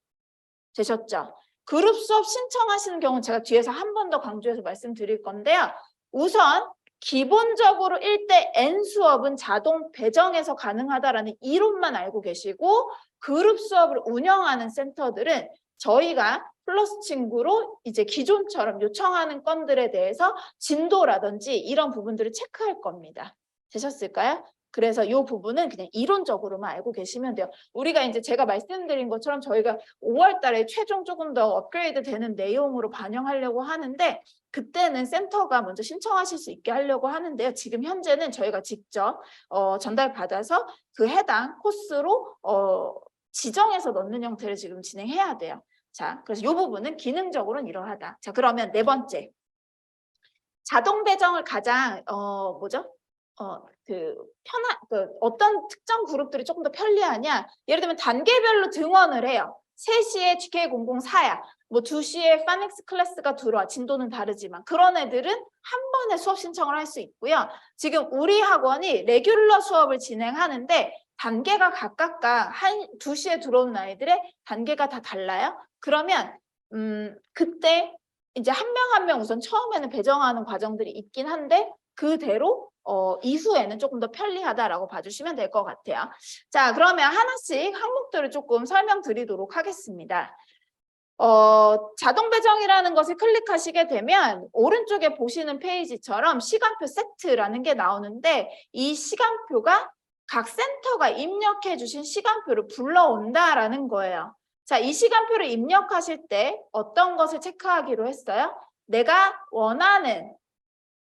되셨죠? 그룹 수업 신청하시는 경우는 제가 뒤에서 한 번 더 강조해서 말씀드릴 건데요. 우선 기본적으로 1대 N 수업은 자동 배정해서 가능하다라는 이론만 알고 계시고 그룹 수업을 운영하는 센터들은 저희가 플러스 친구로 이제 기존처럼 요청하는 건들에 대해서 진도라든지 이런 부분들을 체크할 겁니다. 되셨을까요? 그래서 이 부분은 그냥 이론적으로만 알고 계시면 돼요. 우리가 이제 제가 말씀드린 것처럼 저희가 5월 달에 최종 조금 더 업그레이드 되는 내용으로 반영하려고 하는데 그때는 센터가 먼저 신청하실 수 있게 하려고 하는데요. 지금 현재는 저희가 직접 전달받아서 그 해당 코스로 지정해서 넣는 형태를 지금 진행해야 돼요. 자, 그래서 이 부분은 기능적으로는 이러하다. 자, 그러면 네 자동 배정을 가장 어떤 특정 그룹들이 조금 더 편리하냐? 예를 들면 단계별로 등원을 해요. 3시에 GK004야. 뭐 2시에 파닉스 클래스가 들어와. 진도는 다르지만 그런 애들은 한 번에 수업 신청을 할 수 있고요. 지금 우리 학원이 레귤러 수업을 진행하는데 단계가 각각 2시에 들어오는 아이들의 단계가 다 달라요. 그러면 그때 이제 한 명 한 명 우선 처음에는 배정하는 과정들이 있긴 한데 그대로 이후에는 조금 더 편리하다라고 봐주시면 될 것 같아요. 자, 그러면 하나씩 항목들을 조금 설명드리도록 하겠습니다. 자동 배정이라는 것을 클릭하시게 되면 오른쪽에 보시는 페이지처럼 시간표 세트라는 게 나오는데 이 시간표가 각 센터가 입력해 주신 시간표를 불러온다라는 거예요. 자, 이 시간표를 입력하실 때 어떤 것을 체크하기로 했어요? 내가 원하는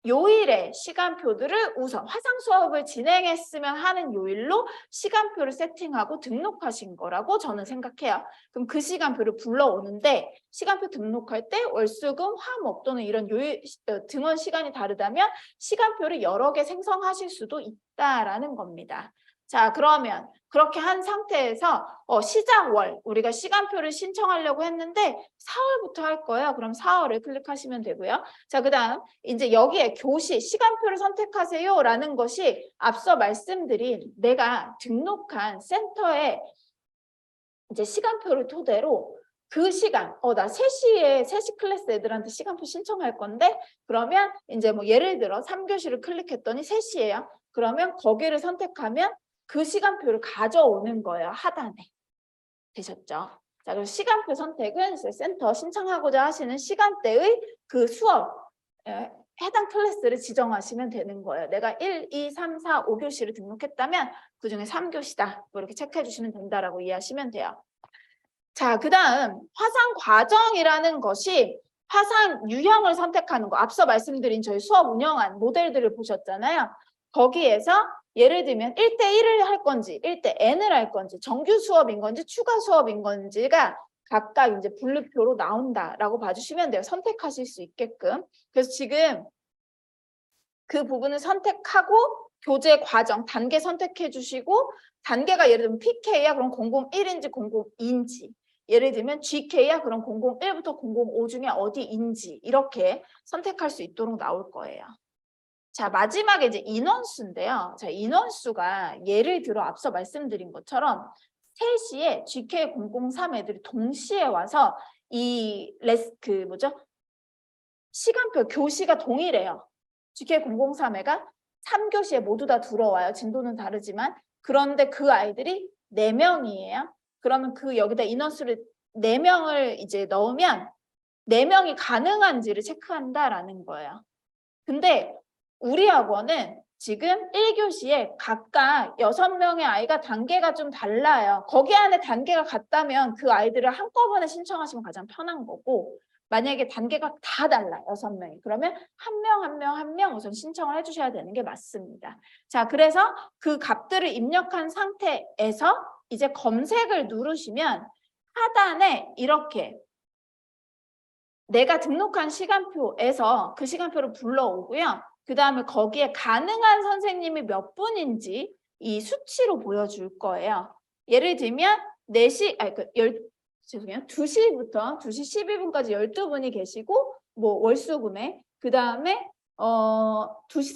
요일의 시간표들을 우선 화상 수업을 진행했으면 하는 요일로 시간표를 세팅하고 등록하신 거라고 저는 생각해요. 그럼 그 시간표를 불러오는데 시간표 등록할 때 월수금, 화목 또는 이런 요일 등원 시간이 다르다면 시간표를 여러 개 생성하실 수도 있다라는 겁니다. 자, 그러면 그렇게 한 상태에서 시작월 우리가 시간표를 신청하려고 했는데 4월부터 할 거예요. 그럼 4월을 클릭하시면 되고요. 자, 그다음 이제 여기에 교시 시간표를 선택하세요 라는 것이 앞서 말씀드린 내가 등록한 센터의 이제 시간표를 토대로 그 시간, 나 3시 클래스 애들한테 시간표 신청할 건데 그러면 이제 뭐 예를 들어 3교시를 클릭했더니 3시예요. 그러면 거기를 선택하면 그 시간표를 가져오는 거예요. 하단에. 되셨죠? 자, 그래서 시간표 선택은 센터 신청하고자 하시는 시간대의 그 수업 해당 클래스를 지정하시면 되는 거예요. 내가 1, 2, 3, 4, 5교시를 등록했다면 그중에 3교시다. 이렇게 체크해 주시면 된다라고 이해하시면 돼요. 자, 그다음 화상 과정이라는 것이 화상 유형을 선택하는 거. 앞서 말씀드린 저희 수업 운영한 모델들을 보셨잖아요. 거기에서 예를 들면 1대1을 할 건지 1대 N을 할 건지 정규 수업인 건지 추가 수업인 건지가 각각 이제 분류표로 나온다라고 봐주시면 돼요. 선택하실 수 있게끔. 그래서 지금 그 부분을 선택하고 교재 과정 단계 선택해 주시고 단계가 예를 들면 PK야 그럼 001인지 002인지 예를 들면 GK야 그럼 001부터 005 중에 어디인지 이렇게 선택할 수 있도록 나올 거예요. 자, 마지막에 이제 인원수인데요. 자, 인원수가 예를 들어 앞서 말씀드린 것처럼 3시에 GK003 애들이 동시에 와서 이 시간표 교시가 동일해요. GK003회가 3교시에 모두 다 들어와요. 진도는 다르지만. 그런데 그 아이들이 4명이에요. 그러면 그 여기다 인원수를 4명을 이제 넣으면 4명이 가능한지를 체크한다라는 거예요. 근데 우리 학원은 지금 1교시에 각각 6명의 아이가 단계가 좀 달라요. 거기 안에 단계가 같다면 그 아이들을 한꺼번에 신청하시면 가장 편한 거고 만약에 단계가 다 달라요. 6명이. 그러면 한 명 우선 신청을 해주셔야 되는 게 맞습니다. 자, 그래서 그 값들을 입력한 상태에서 이제 검색을 누르시면 하단에 이렇게 내가 등록한 시간표에서 그 시간표를 불러오고요. 그 다음에 거기에 가능한 선생님이 몇 분인지 이 수치로 보여줄 거예요. 예를 들면 2시부터 2시 12분까지 12분이 계시고 뭐 월수금에 그 다음에 2시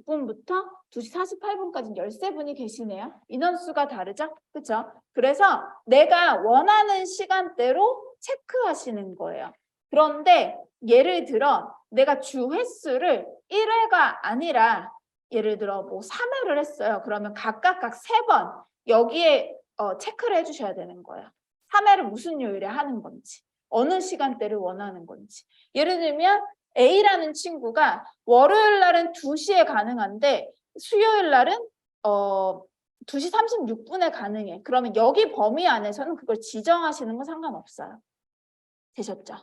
36분부터 2시 48분까지 13분이 계시네요. 인원수가 다르죠? 그렇죠? 그래서 내가 원하는 시간대로 체크하시는 거예요. 그런데 예를 들어 내가 주 횟수를 1회가 아니라 예를 들어 뭐 3회를 했어요. 그러면 각각 3번 여기에 체크를 해주셔야 되는 거예요. 3회를 무슨 요일에 하는 건지 어느 시간대를 원하는 건지. 예를 들면 A라는 친구가 월요일 날은 2시에 가능한데 수요일 날은 2시 36분에 가능해. 그러면 여기 범위 안에서는 그걸 지정하시는 건 상관없어요. 되셨죠?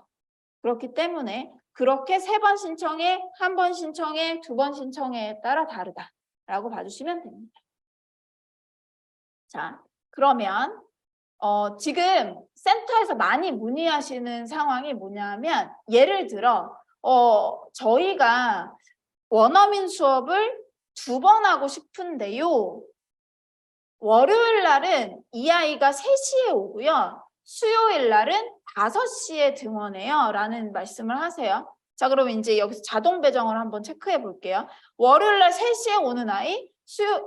그렇기 때문에 그렇게 3번 신청에, 1번 신청에, 2번 신청에 따라 다르다라고 봐주시면 됩니다. 자, 그러면 지금 센터에서 많이 문의하시는 상황이 뭐냐면 예를 들어 저희가 원어민 수업을 2번 하고 싶은데요. 월요일 날은 이 아이가 3시에 오고요. 수요일 날은 5시에 등원해요. 라는 말씀을 하세요. 자, 그럼 이제 여기서 자동 배정을 한번 체크해 볼게요. 월요일 날 3시에 오는 아이,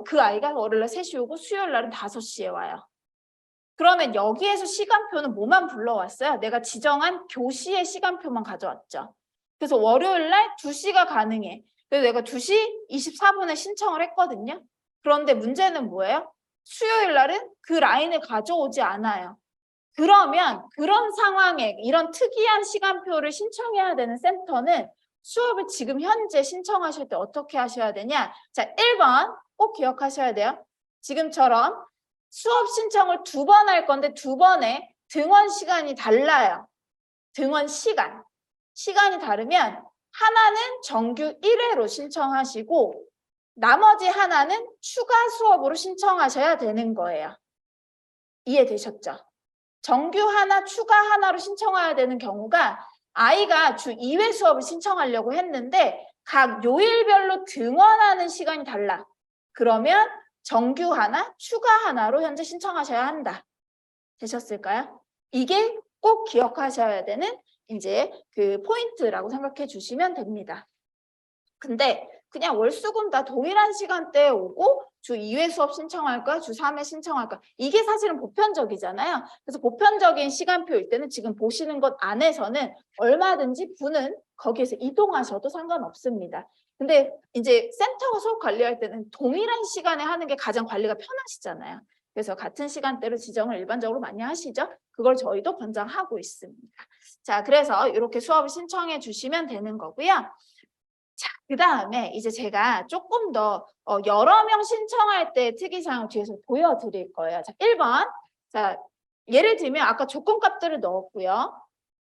그 아이가 월요일 날 3시에 오고 수요일 날은 5시에 와요. 그러면 여기에서 시간표는 뭐만 불러왔어요? 내가 지정한 교시의 시간표만 가져왔죠. 그래서 월요일 날 2시가 가능해. 그래서 내가 2시 24분에 신청을 했거든요. 그런데 문제는 뭐예요? 수요일 날은 그 라인을 가져오지 않아요. 그러면 그런 상황에 이런 특이한 시간표를 신청해야 되는 센터는 수업을 지금 현재 신청하실 때 어떻게 하셔야 되냐? 자, 1번 꼭 기억하셔야 돼요. 지금처럼 수업 신청을 2번 할 건데 2번에 등원 시간이 달라요. 등원 시간이 다르면 하나는 정규 1회로 신청하시고 나머지 하나는 추가 수업으로 신청하셔야 되는 거예요. 이해되셨죠? 정규 하나, 추가 하나로 신청해야 되는 경우가 아이가 주 2회 수업을 신청하려고 했는데 각 요일별로 등원하는 시간이 달라. 그러면 정규 하나, 추가 하나로 현재 신청하셔야 한다. 되셨을까요? 이게 꼭 기억하셔야 되는 이제 그 포인트라고 생각해 주시면 됩니다. 근데 그냥 월수금 다 동일한 시간대에 오고 주 2회 수업 신청할까? 주 3회 신청할까? 이게 사실은 보편적이잖아요. 그래서 보편적인 시간표일 때는 지금 보시는 것 안에서는 얼마든지 분은 거기에서 이동하셔도 상관없습니다. 근데 이제 센터가 수업 관리할 때는 동일한 시간에 하는 게 가장 관리가 편하시잖아요. 그래서 같은 시간대로 지정을 일반적으로 많이 하시죠. 그걸 저희도 권장하고 있습니다. 자, 그래서 이렇게 수업을 신청해 주시면 되는 거고요. 자, 그 다음에 이제 제가 조금 더 여러 명 신청할 때 특이사항을 뒤에서 보여드릴 거예요. 자, 1번. 자, 예를 들면 아까 조건값들을 넣었고요.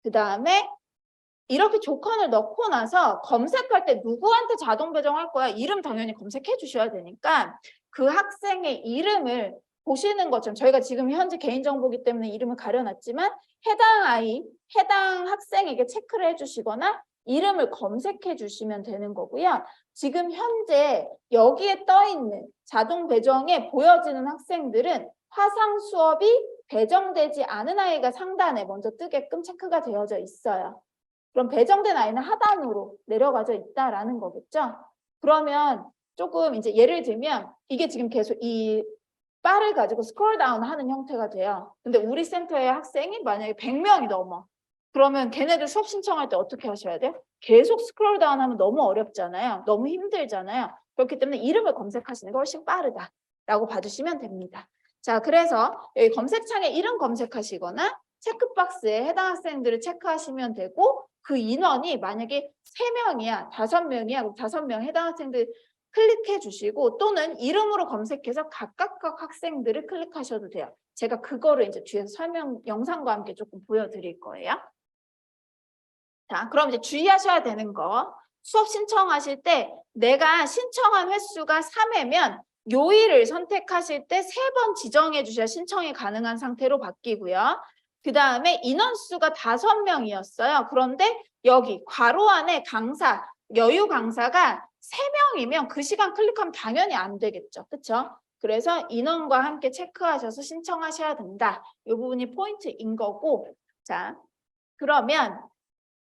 그 다음에 이렇게 조건을 넣고 나서 검색할 때 누구한테 자동 배정할 거야? 이름 당연히 검색해 주셔야 되니까 그 학생의 이름을 보시는 것처럼 저희가 지금 현재 개인정보이기 때문에 이름을 가려놨지만 해당 학생에게 체크를 해주시거나 이름을 검색해 주시면 되는 거고요. 지금 현재 여기에 떠 있는 자동 배정에 보여지는 학생들은 화상 수업이 배정되지 않은 아이가 상단에 먼저 뜨게끔 체크가 되어져 있어요. 그럼 배정된 아이는 하단으로 내려가져 있다라는 거겠죠. 그러면 조금 이제 예를 들면 이게 지금 계속 이 바를 가지고 스크롤 다운 하는 형태가 돼요. 근데 우리 센터의 학생이 만약에 100명이 넘어. 그러면 걔네들 수업 신청할 때 어떻게 하셔야 돼요? 계속 스크롤 다운 하면 너무 어렵잖아요. 너무 힘들잖아요. 그렇기 때문에 이름을 검색하시는 게 훨씬 빠르다라고 봐주시면 됩니다. 자, 그래서 여기 검색창에 이름 검색하시거나 체크박스에 해당 학생들을 체크하시면 되고 그 인원이 만약에 3명이야, 5명이야, 그럼 5명 해당 학생들 클릭해 주시고 또는 이름으로 검색해서 각각 학생들을 클릭하셔도 돼요. 제가 그거를 이제 뒤에서 설명 영상과 함께 조금 보여드릴 거예요. 자, 그럼 이제 주의하셔야 되는 거. 수업 신청하실 때 내가 신청한 횟수가 3회면 요일을 선택하실 때 3번 지정해 주셔야 신청이 가능한 상태로 바뀌고요. 그 다음에 인원수가 5명이었어요. 그런데 여기 괄호 안에 강사, 여유 강사가 3명이면 그 시간 클릭하면 당연히 안 되겠죠. 그렇죠? 그래서 인원과 함께 체크하셔서 신청하셔야 된다. 이 부분이 포인트인 거고. 자, 그러면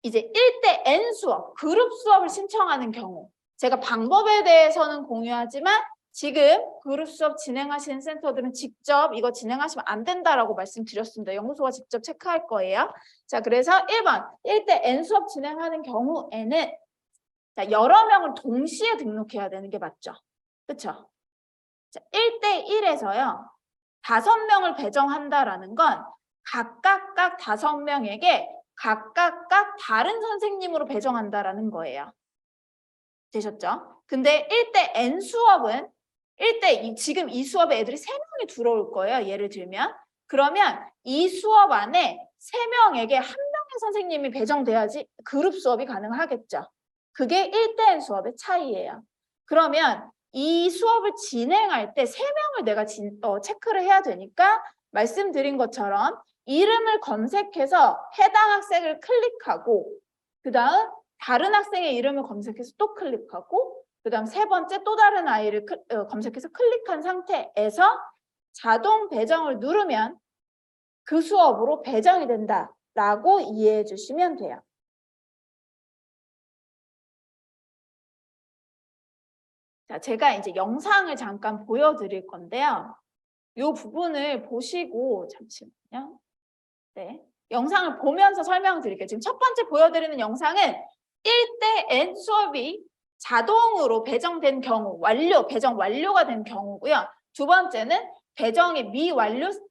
이제 1대 N 수업, 그룹 수업을 신청하는 경우 제가 방법에 대해서는 공유하지만 지금 그룹 수업 진행하시는 센터들은 직접 이거 진행하시면 안 된다라고 말씀드렸습니다. 연구소가 직접 체크할 거예요. 자, 그래서 1번 1대 N 수업 진행하는 경우에는 자, 여러 명을 동시에 등록해야 되는 게 맞죠. 그렇죠? 1대 1에서요. 5명을 배정한다라는 건 각각 5명에게 각각 다른 선생님으로 배정한다라는 거예요. 되셨죠? 근데 1대 N 수업은 지금 이 수업에 애들이 3명이 들어올 거예요. 예를 들면. 그러면 이 수업 안에 3명에게 1명의 선생님이 배정돼야지 그룹 수업이 가능하겠죠. 그게 1대 N 수업의 차이예요. 그러면 이 수업을 진행할 때 3명을 내가 체크를 해야 되니까 말씀드린 것처럼 이름을 검색해서 해당 학생을 클릭하고 그 다음 다른 학생의 이름을 검색해서 또 클릭하고 그 다음 3번째 또 다른 아이를 검색해서 클릭한 상태에서 자동 배정을 누르면 그 수업으로 배정이 된다라고 이해해 주시면 돼요. 자, 제가 이제 영상을 잠깐 보여드릴 건데요. 이 부분을 보시고 잠시만요. 네, 영상을 보면서 설명드릴게요. 지금 첫 번째 보여드리는 영상은 1대 N 수업이 자동으로 배정된 경우, 배정 완료가 된 경우고요. 두 번째는 배정이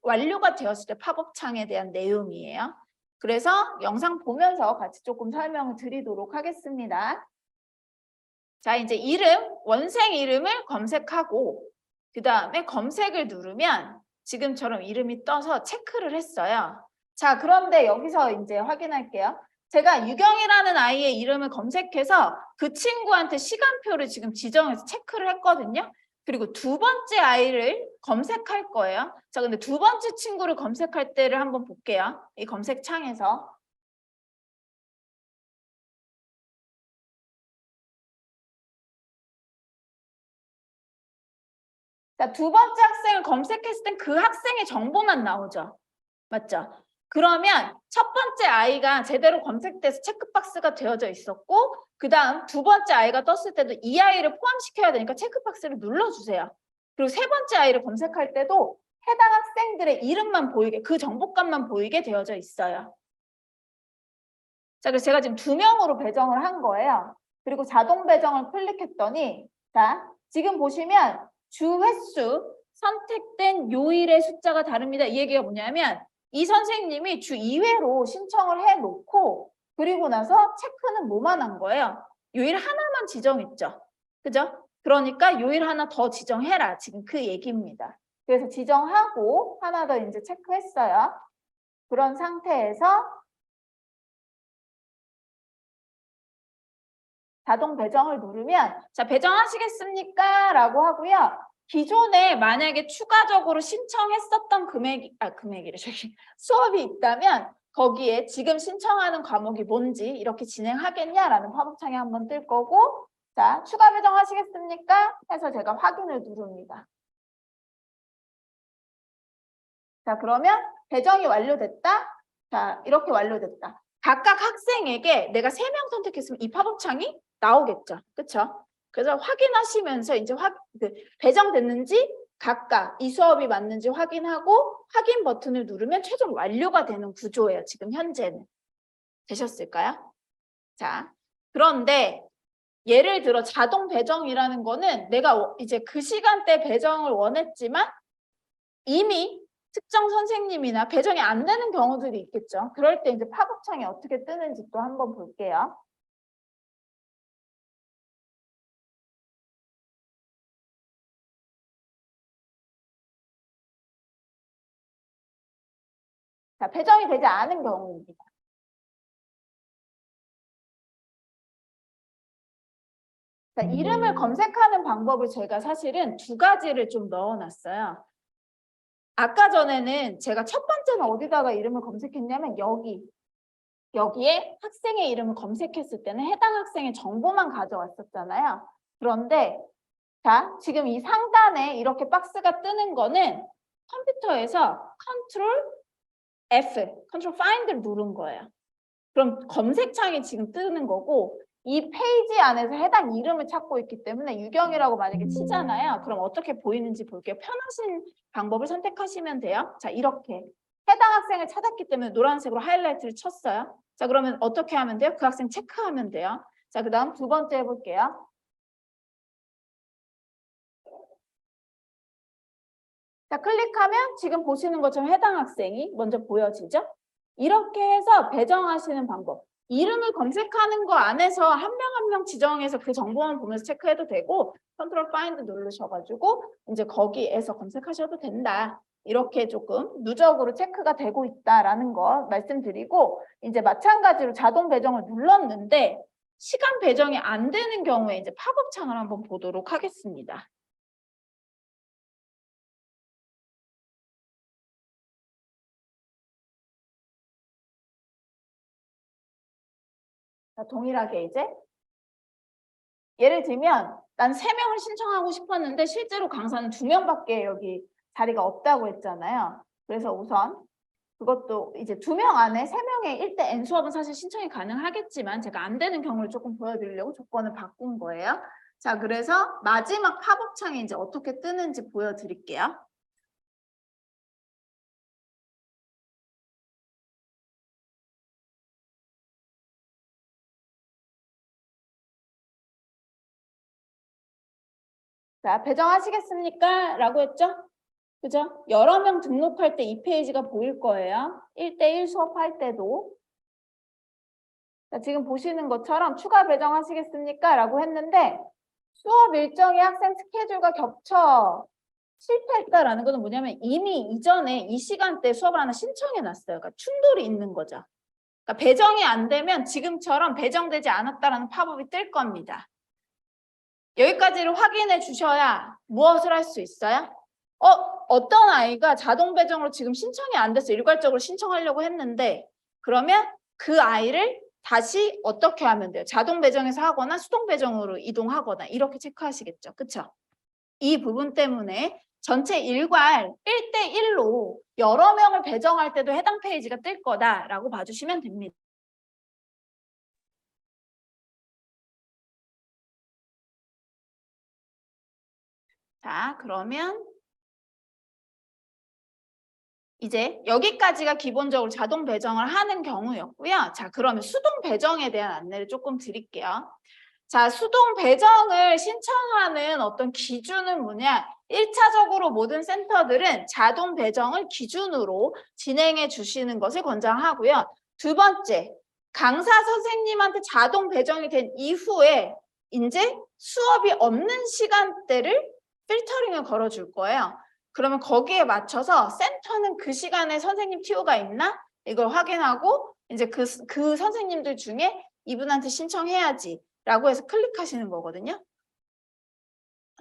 완료가 되었을 때 팝업 창에 대한 내용이에요. 그래서 영상 보면서 같이 조금 설명을 드리도록 하겠습니다. 자, 이제 원생 이름을 검색하고 그 다음에 검색을 누르면 지금처럼 이름이 떠서 체크를 했어요. 자, 그런데 여기서 이제 확인할게요. 제가 유경이라는 아이의 이름을 검색해서 그 친구한테 시간표를 지금 지정해서 체크를 했거든요. 그리고 두 번째 아이를 검색할 거예요. 자, 근데 두 번째 친구를 검색할 때를 한번 볼게요. 이 검색창에서. 자, 두 번째 학생을 검색했을 땐 그 학생의 정보만 나오죠. 맞죠? 그러면 첫 번째 아이가 제대로 검색돼서 체크박스가 되어져 있었고 그 다음 두 번째 아이가 떴을 때도 이 아이를 포함시켜야 되니까 체크박스를 눌러주세요. 그리고 세 번째 아이를 검색할 때도 해당 학생들의 이름만 보이게, 그 정보값만 보이게 되어져 있어요. 자, 그래서 제가 지금 2명으로 배정을 한 거예요. 그리고 자동 배정을 클릭했더니 자, 지금 보시면 주 횟수, 선택된 요일의 숫자가 다릅니다. 이 얘기가 뭐냐면 이 선생님이 주 2회로 신청을 해놓고 그리고 나서 체크는 뭐만 한 거예요? 요일 하나만 지정했죠. 그죠? 그러니까 요일 하나 더 지정해라. 지금 그 얘기입니다. 그래서 지정하고 하나 더 이제 체크했어요. 그런 상태에서 자동 배정을 누르면 자, 배정하시겠습니까? 라고 하고요. 기존에 만약에 추가적으로 신청했었던 금액이래. 저기 수업이 있다면 거기에 지금 신청하는 과목이 뭔지 이렇게 진행하겠냐라는 팝업창이 한번 뜰 거고 자, 추가 배정하시겠습니까? 해서 제가 확인을 누릅니다. 자, 그러면 배정이 완료됐다. 자, 이렇게 완료됐다. 각각 학생에게 내가 3명 선택했으면 이 팝업창이 나오겠죠. 그렇죠? 그래서 확인하시면서 이제 배정됐는지 각각 이 수업이 맞는지 확인하고 확인 버튼을 누르면 최종 완료가 되는 구조예요. 지금 현재는. 되셨을까요? 자, 그런데 예를 들어 자동 배정이라는 거는 내가 이제 그 시간대 배정을 원했지만 이미 특정 선생님이나 배정이 안 되는 경우들이 있겠죠. 그럴 때 이제 팝업창이 어떻게 뜨는지 또 한번 볼게요. 자, 배정이 되지 않은 경우입니다. 자, 이름을 검색하는 방법을 제가 사실은 2가지를 좀 넣어놨어요. 아까 전에는 제가 첫 번째는 어디다가 이름을 검색했냐면 여기에 학생의 이름을 검색했을 때는 해당 학생의 정보만 가져왔었잖아요. 그런데 자, 지금 이 상단에 이렇게 박스가 뜨는 거는 컴퓨터에서 Ctrl F, Ctrl Find를 누른 거예요. 그럼 검색창이 지금 뜨는 거고 이 페이지 안에서 해당 이름을 찾고 있기 때문에 유경이라고 만약에 치잖아요. 그럼 어떻게 보이는지 볼게요. 편하신 방법을 선택하시면 돼요. 자, 이렇게 해당 학생을 찾았기 때문에 노란색으로 하이라이트를 쳤어요. 자, 그러면 어떻게 하면 돼요? 그 학생 체크하면 돼요. 자, 그 다음 2번째 해볼게요. 자, 클릭하면 지금 보시는 것처럼 해당 학생이 먼저 보여지죠? 이렇게 해서 배정하시는 방법. 이름을 검색하는 거 안에서 한 명 한 명 지정해서 그 정보만 보면서 체크해도 되고 컨트롤 파인드 누르셔가지고 이제 거기에서 검색하셔도 된다. 이렇게 조금 누적으로 체크가 되고 있다라는 거 말씀드리고 이제 마찬가지로 자동 배정을 눌렀는데 시간 배정이 안 되는 경우에 이제 팝업 창을 한번 보도록 하겠습니다. 자, 동일하게 이제 예를 들면 난 3명을 신청하고 싶었는데 실제로 강사는 2명밖에 여기 자리가 없다고 했잖아요. 그래서 우선 그것도 이제 2명 안에 3명의 1대 N 수업은 사실 신청이 가능하겠지만 제가 안 되는 경우를 조금 보여드리려고 조건을 바꾼 거예요. 자, 그래서 마지막 팝업 창이 이제 어떻게 뜨는지 보여드릴게요. 자, 배정하시겠습니까? 라고 했죠? 그죠? 여러 명 등록할 때 이 페이지가 보일 거예요. 1대1 수업할 때도. 자, 지금 보시는 것처럼 추가 배정하시겠습니까? 라고 했는데 수업 일정이 학생 스케줄과 겹쳐 실패했다라는 것은 뭐냐면 이미 이전에 이 시간대 수업을 하나 신청해 놨어요. 그러니까 충돌이 있는 거죠. 그러니까 배정이 안 되면 지금처럼 배정되지 않았다라는 팝업이 뜰 겁니다. 여기까지를 확인해 주셔야 무엇을 할 수 있어요? 어떤 아이가 자동 배정으로 지금 신청이 안 돼서 일괄적으로 신청하려고 했는데 그러면 그 아이를 다시 어떻게 하면 돼요? 자동 배정에서 하거나 수동 배정으로 이동하거나 이렇게 체크하시겠죠. 그렇죠? 이 부분 때문에 전체 일괄 1대1로 여러 명을 배정할 때도 해당 페이지가 뜰 거다라고 봐주시면 됩니다. 자, 그러면 이제 여기까지가 기본적으로 자동 배정을 하는 경우였고요. 자, 그러면 수동 배정에 대한 안내를 조금 드릴게요. 자, 수동 배정을 신청하는 어떤 기준은 뭐냐? 1차적으로 모든 센터들은 자동 배정을 기준으로 진행해 주시는 것을 권장하고요. 2번째, 강사 선생님한테 자동 배정이 된 이후에 이제 수업이 없는 시간대를 필터링을 걸어줄 거예요. 그러면 거기에 맞춰서 센터는 그 시간에 선생님 TO가 있나? 이걸 확인하고 이제 그 선생님들 중에 이분한테 신청해야지 라고 해서 클릭하시는 거거든요.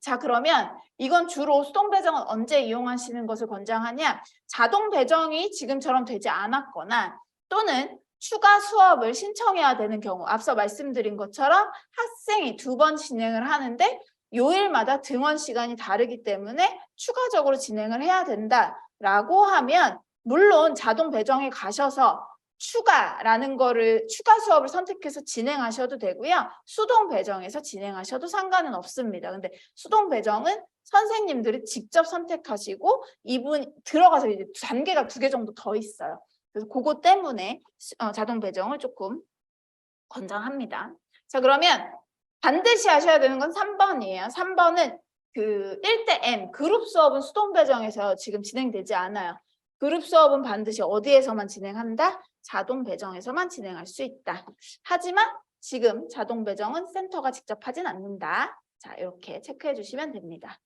자, 그러면 이건 주로 수동 배정은 언제 이용하시는 것을 권장하냐? 자동 배정이 지금처럼 되지 않았거나 또는 추가 수업을 신청해야 되는 경우, 앞서 말씀드린 것처럼 학생이 2번 진행을 하는데 요일마다 등원 시간이 다르기 때문에 추가적으로 진행을 해야 된다라고 하면 물론 자동 배정에 가셔서 추가라는 거를 추가 수업을 선택해서 진행하셔도 되고요. 수동 배정에서 진행하셔도 상관은 없습니다. 근데 수동 배정은 선생님들이 직접 선택하시고 이분 들어가서 이제 단계가 2개 정도 더 있어요. 그래서 그거 때문에 자동 배정을 조금 권장합니다. 자, 그러면 반드시 하셔야 되는 건 3번이에요. 3번은 그 1대 N 그룹 수업은 수동 배정에서 지금 진행되지 않아요. 그룹 수업은 반드시 어디에서만 진행한다? 자동 배정에서만 진행할 수 있다. 하지만 지금 자동 배정은 센터가 직접 하진 않는다. 자, 이렇게 체크해 주시면 됩니다.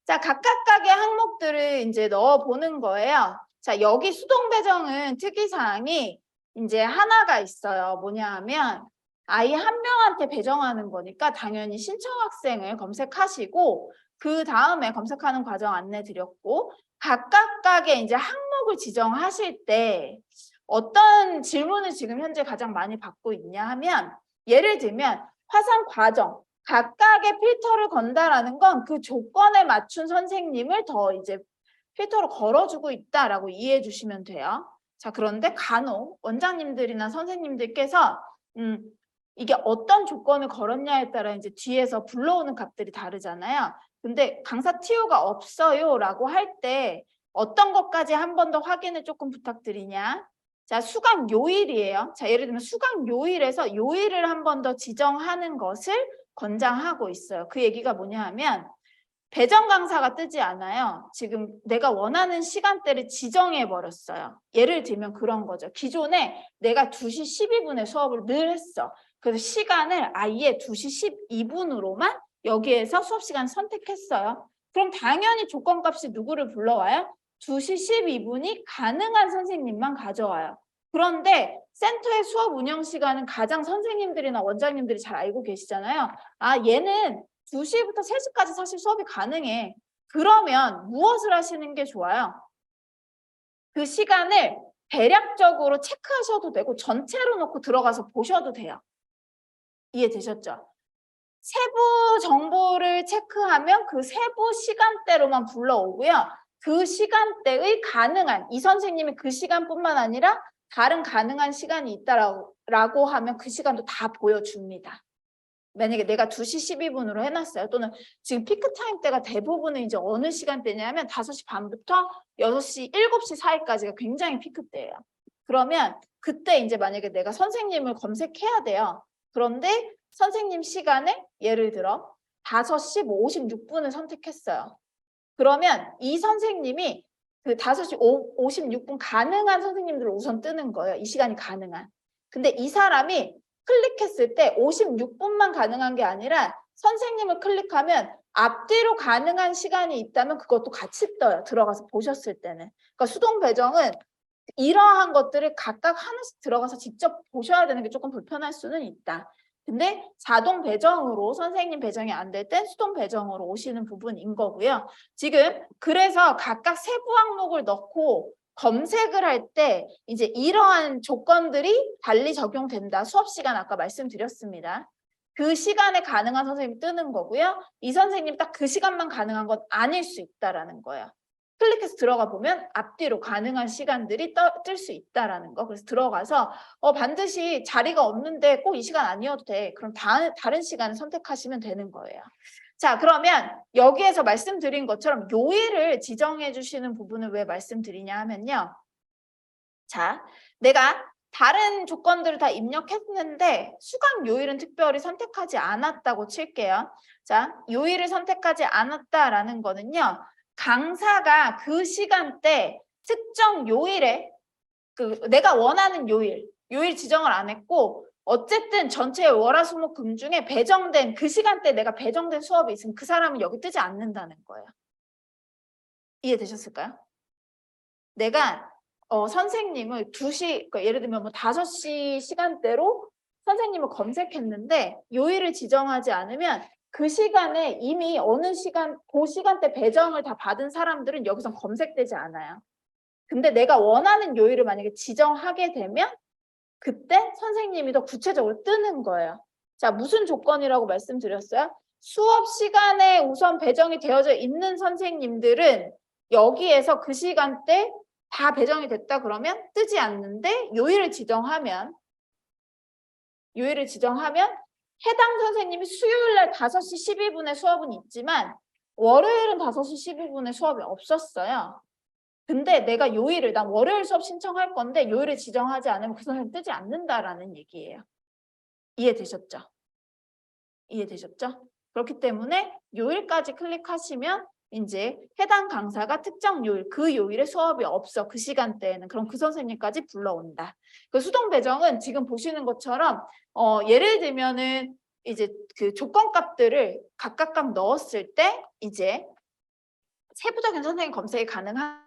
자, 각각의 항목들을 이제 넣어 보는 거예요. 자, 여기 수동 배정은 특이사항이 이제 하나가 있어요. 뭐냐 하면 아이 한 명한테 배정하는 거니까 당연히 신청 학생을 검색하시고 그 다음에 검색하는 과정 안내 드렸고 각각의 이제 항목을 지정하실 때 어떤 질문을 지금 현재 가장 많이 받고 있냐 하면 예를 들면 화상 과정 각각의 필터를 건다라는 건 그 조건에 맞춘 선생님을 더 이제 필터로 걸어주고 있다라고 이해해 주시면 돼요. 자, 그런데 간혹 원장님들이나 선생님들께서 이게 어떤 조건을 걸었냐에 따라 이제 뒤에서 불러오는 값들이 다르잖아요. 근데 강사 TO가 없어요라고 할 때 어떤 것까지 한 번 더 확인을 조금 부탁드리냐. 자, 수강 요일이에요. 자, 예를 들면 수강 요일에서 요일을 한 번 더 지정하는 것을 권장하고 있어요. 그 얘기가 뭐냐 하면 배정 강사가 뜨지 않아요. 지금 내가 원하는 시간대를 지정해 버렸어요. 예를 들면 그런 거죠. 기존에 내가 2시 12분에 수업을 늘 했어. 그래서 시간을 아예 2시 12분으로만 여기에서 수업 시간 선택했어요. 그럼 당연히 조건값이 누구를 불러와요? 2시 12분이 가능한 선생님만 가져와요. 그런데 센터의 수업 운영 시간은 가장 선생님들이나 원장님들이 잘 알고 계시잖아요. 아, 얘는 2시부터 3시까지 사실 수업이 가능해. 그러면 무엇을 하시는 게 좋아요? 그 시간을 대략적으로 체크하셔도 되고 전체로 놓고 들어가서 보셔도 돼요. 이해되셨죠? 세부 정보를 체크하면 그 세부 시간대로만 불러오고요. 그 시간대의 가능한, 이 선생님이 그 시간뿐만 아니라 다른 가능한 시간이 있다라고 하면 그 시간도 다 보여줍니다. 만약에 내가 2시 12분으로 해놨어요. 또는 지금 피크타임 때가 대부분은 이제 어느 시간대냐면 5시 반부터 6시, 7시 사이까지가 굉장히 피크 때예요. 그러면 그때 이제 만약에 내가 선생님을 검색해야 돼요. 그런데 선생님 시간을 예를 들어 5시 56분을 선택했어요. 그러면 이 선생님이 그 5시 56분 가능한 선생님들을 우선 뜨는 거예요. 이 시간이 가능한. 근데 이 사람이 클릭했을 때 56분만 가능한 게 아니라 선생님을 클릭하면 앞뒤로 가능한 시간이 있다면 그것도 같이 떠요. 들어가서 보셨을 때는. 그러니까 수동 배정은 이러한 것들을 각각 하나씩 들어가서 직접 보셔야 되는 게 조금 불편할 수는 있다. 근데 자동 배정으로 선생님 배정이 안 될 땐 수동 배정으로 오시는 부분인 거고요. 지금 그래서 각각 세부 항목을 넣고 검색을 할 때 이제 이러한 조건들이 달리 적용된다. 수업 시간 아까 말씀드렸습니다. 그 시간에 가능한 선생님 뜨는 거고요. 이 선생님 딱 그 시간만 가능한 건 아닐 수 있다라는 거예요. 클릭해서 들어가 보면 앞뒤로 가능한 시간들이 뜰 수 있다라는 거. 그래서 들어가서 반드시 자리가 없는데 꼭 이 시간 아니어도 돼. 그럼 다른 시간을 선택하시면 되는 거예요. 자, 그러면 여기에서 말씀드린 것처럼 요일을 지정해 주시는 부분을 왜 말씀드리냐 하면요. 자, 내가 다른 조건들을 다 입력했는데 수강 요일은 특별히 선택하지 않았다고 칠게요. 자, 요일을 선택하지 않았다라는 거는요. 강사가 그 시간대 특정 요일에 내가 원하는 요일 지정을 안 했고 어쨌든 전체 월화수목금 중에 배정된 그 시간대에 내가 배정된 수업이 있으면 그 사람은 여기 뜨지 않는다는 거예요. 이해되셨을까요? 내가 선생님을 2시, 그러니까 예를 들면 뭐 5시 시간대로 선생님을 검색했는데 요일을 지정하지 않으면 그 시간에 이미 어느 시간, 그 시간대 배정을 다 받은 사람들은 여기서 검색되지 않아요. 근데 내가 원하는 요일을 만약에 지정하게 되면 그때 선생님이 더 구체적으로 뜨는 거예요. 자, 무슨 조건이라고 말씀드렸어요? 수업 시간에 우선 배정이 되어져 있는 선생님들은 여기에서 그 시간대 다 배정이 됐다 그러면 뜨지 않는데 요일을 지정하면 해당 선생님이 수요일 날 5시 12분에 수업은 있지만 월요일은 5시 12분에 수업이 없었어요. 근데 내가 요일을, 난 월요일 수업 신청할 건데 요일을 지정하지 않으면 그 선생님 뜨지 않는다라는 얘기예요. 이해되셨죠? 이해되셨죠? 그렇기 때문에 요일까지 클릭하시면 이제 해당 강사가 특정 요일, 그 요일에 수업이 없어. 그 시간대에는. 그럼 그 선생님까지 불러온다. 그 수동 배정은 지금 보시는 것처럼 예를 들면은 이제 그 조건값들을 각각 넣었을 때 이제 세부적인 선생님 검색이 가능한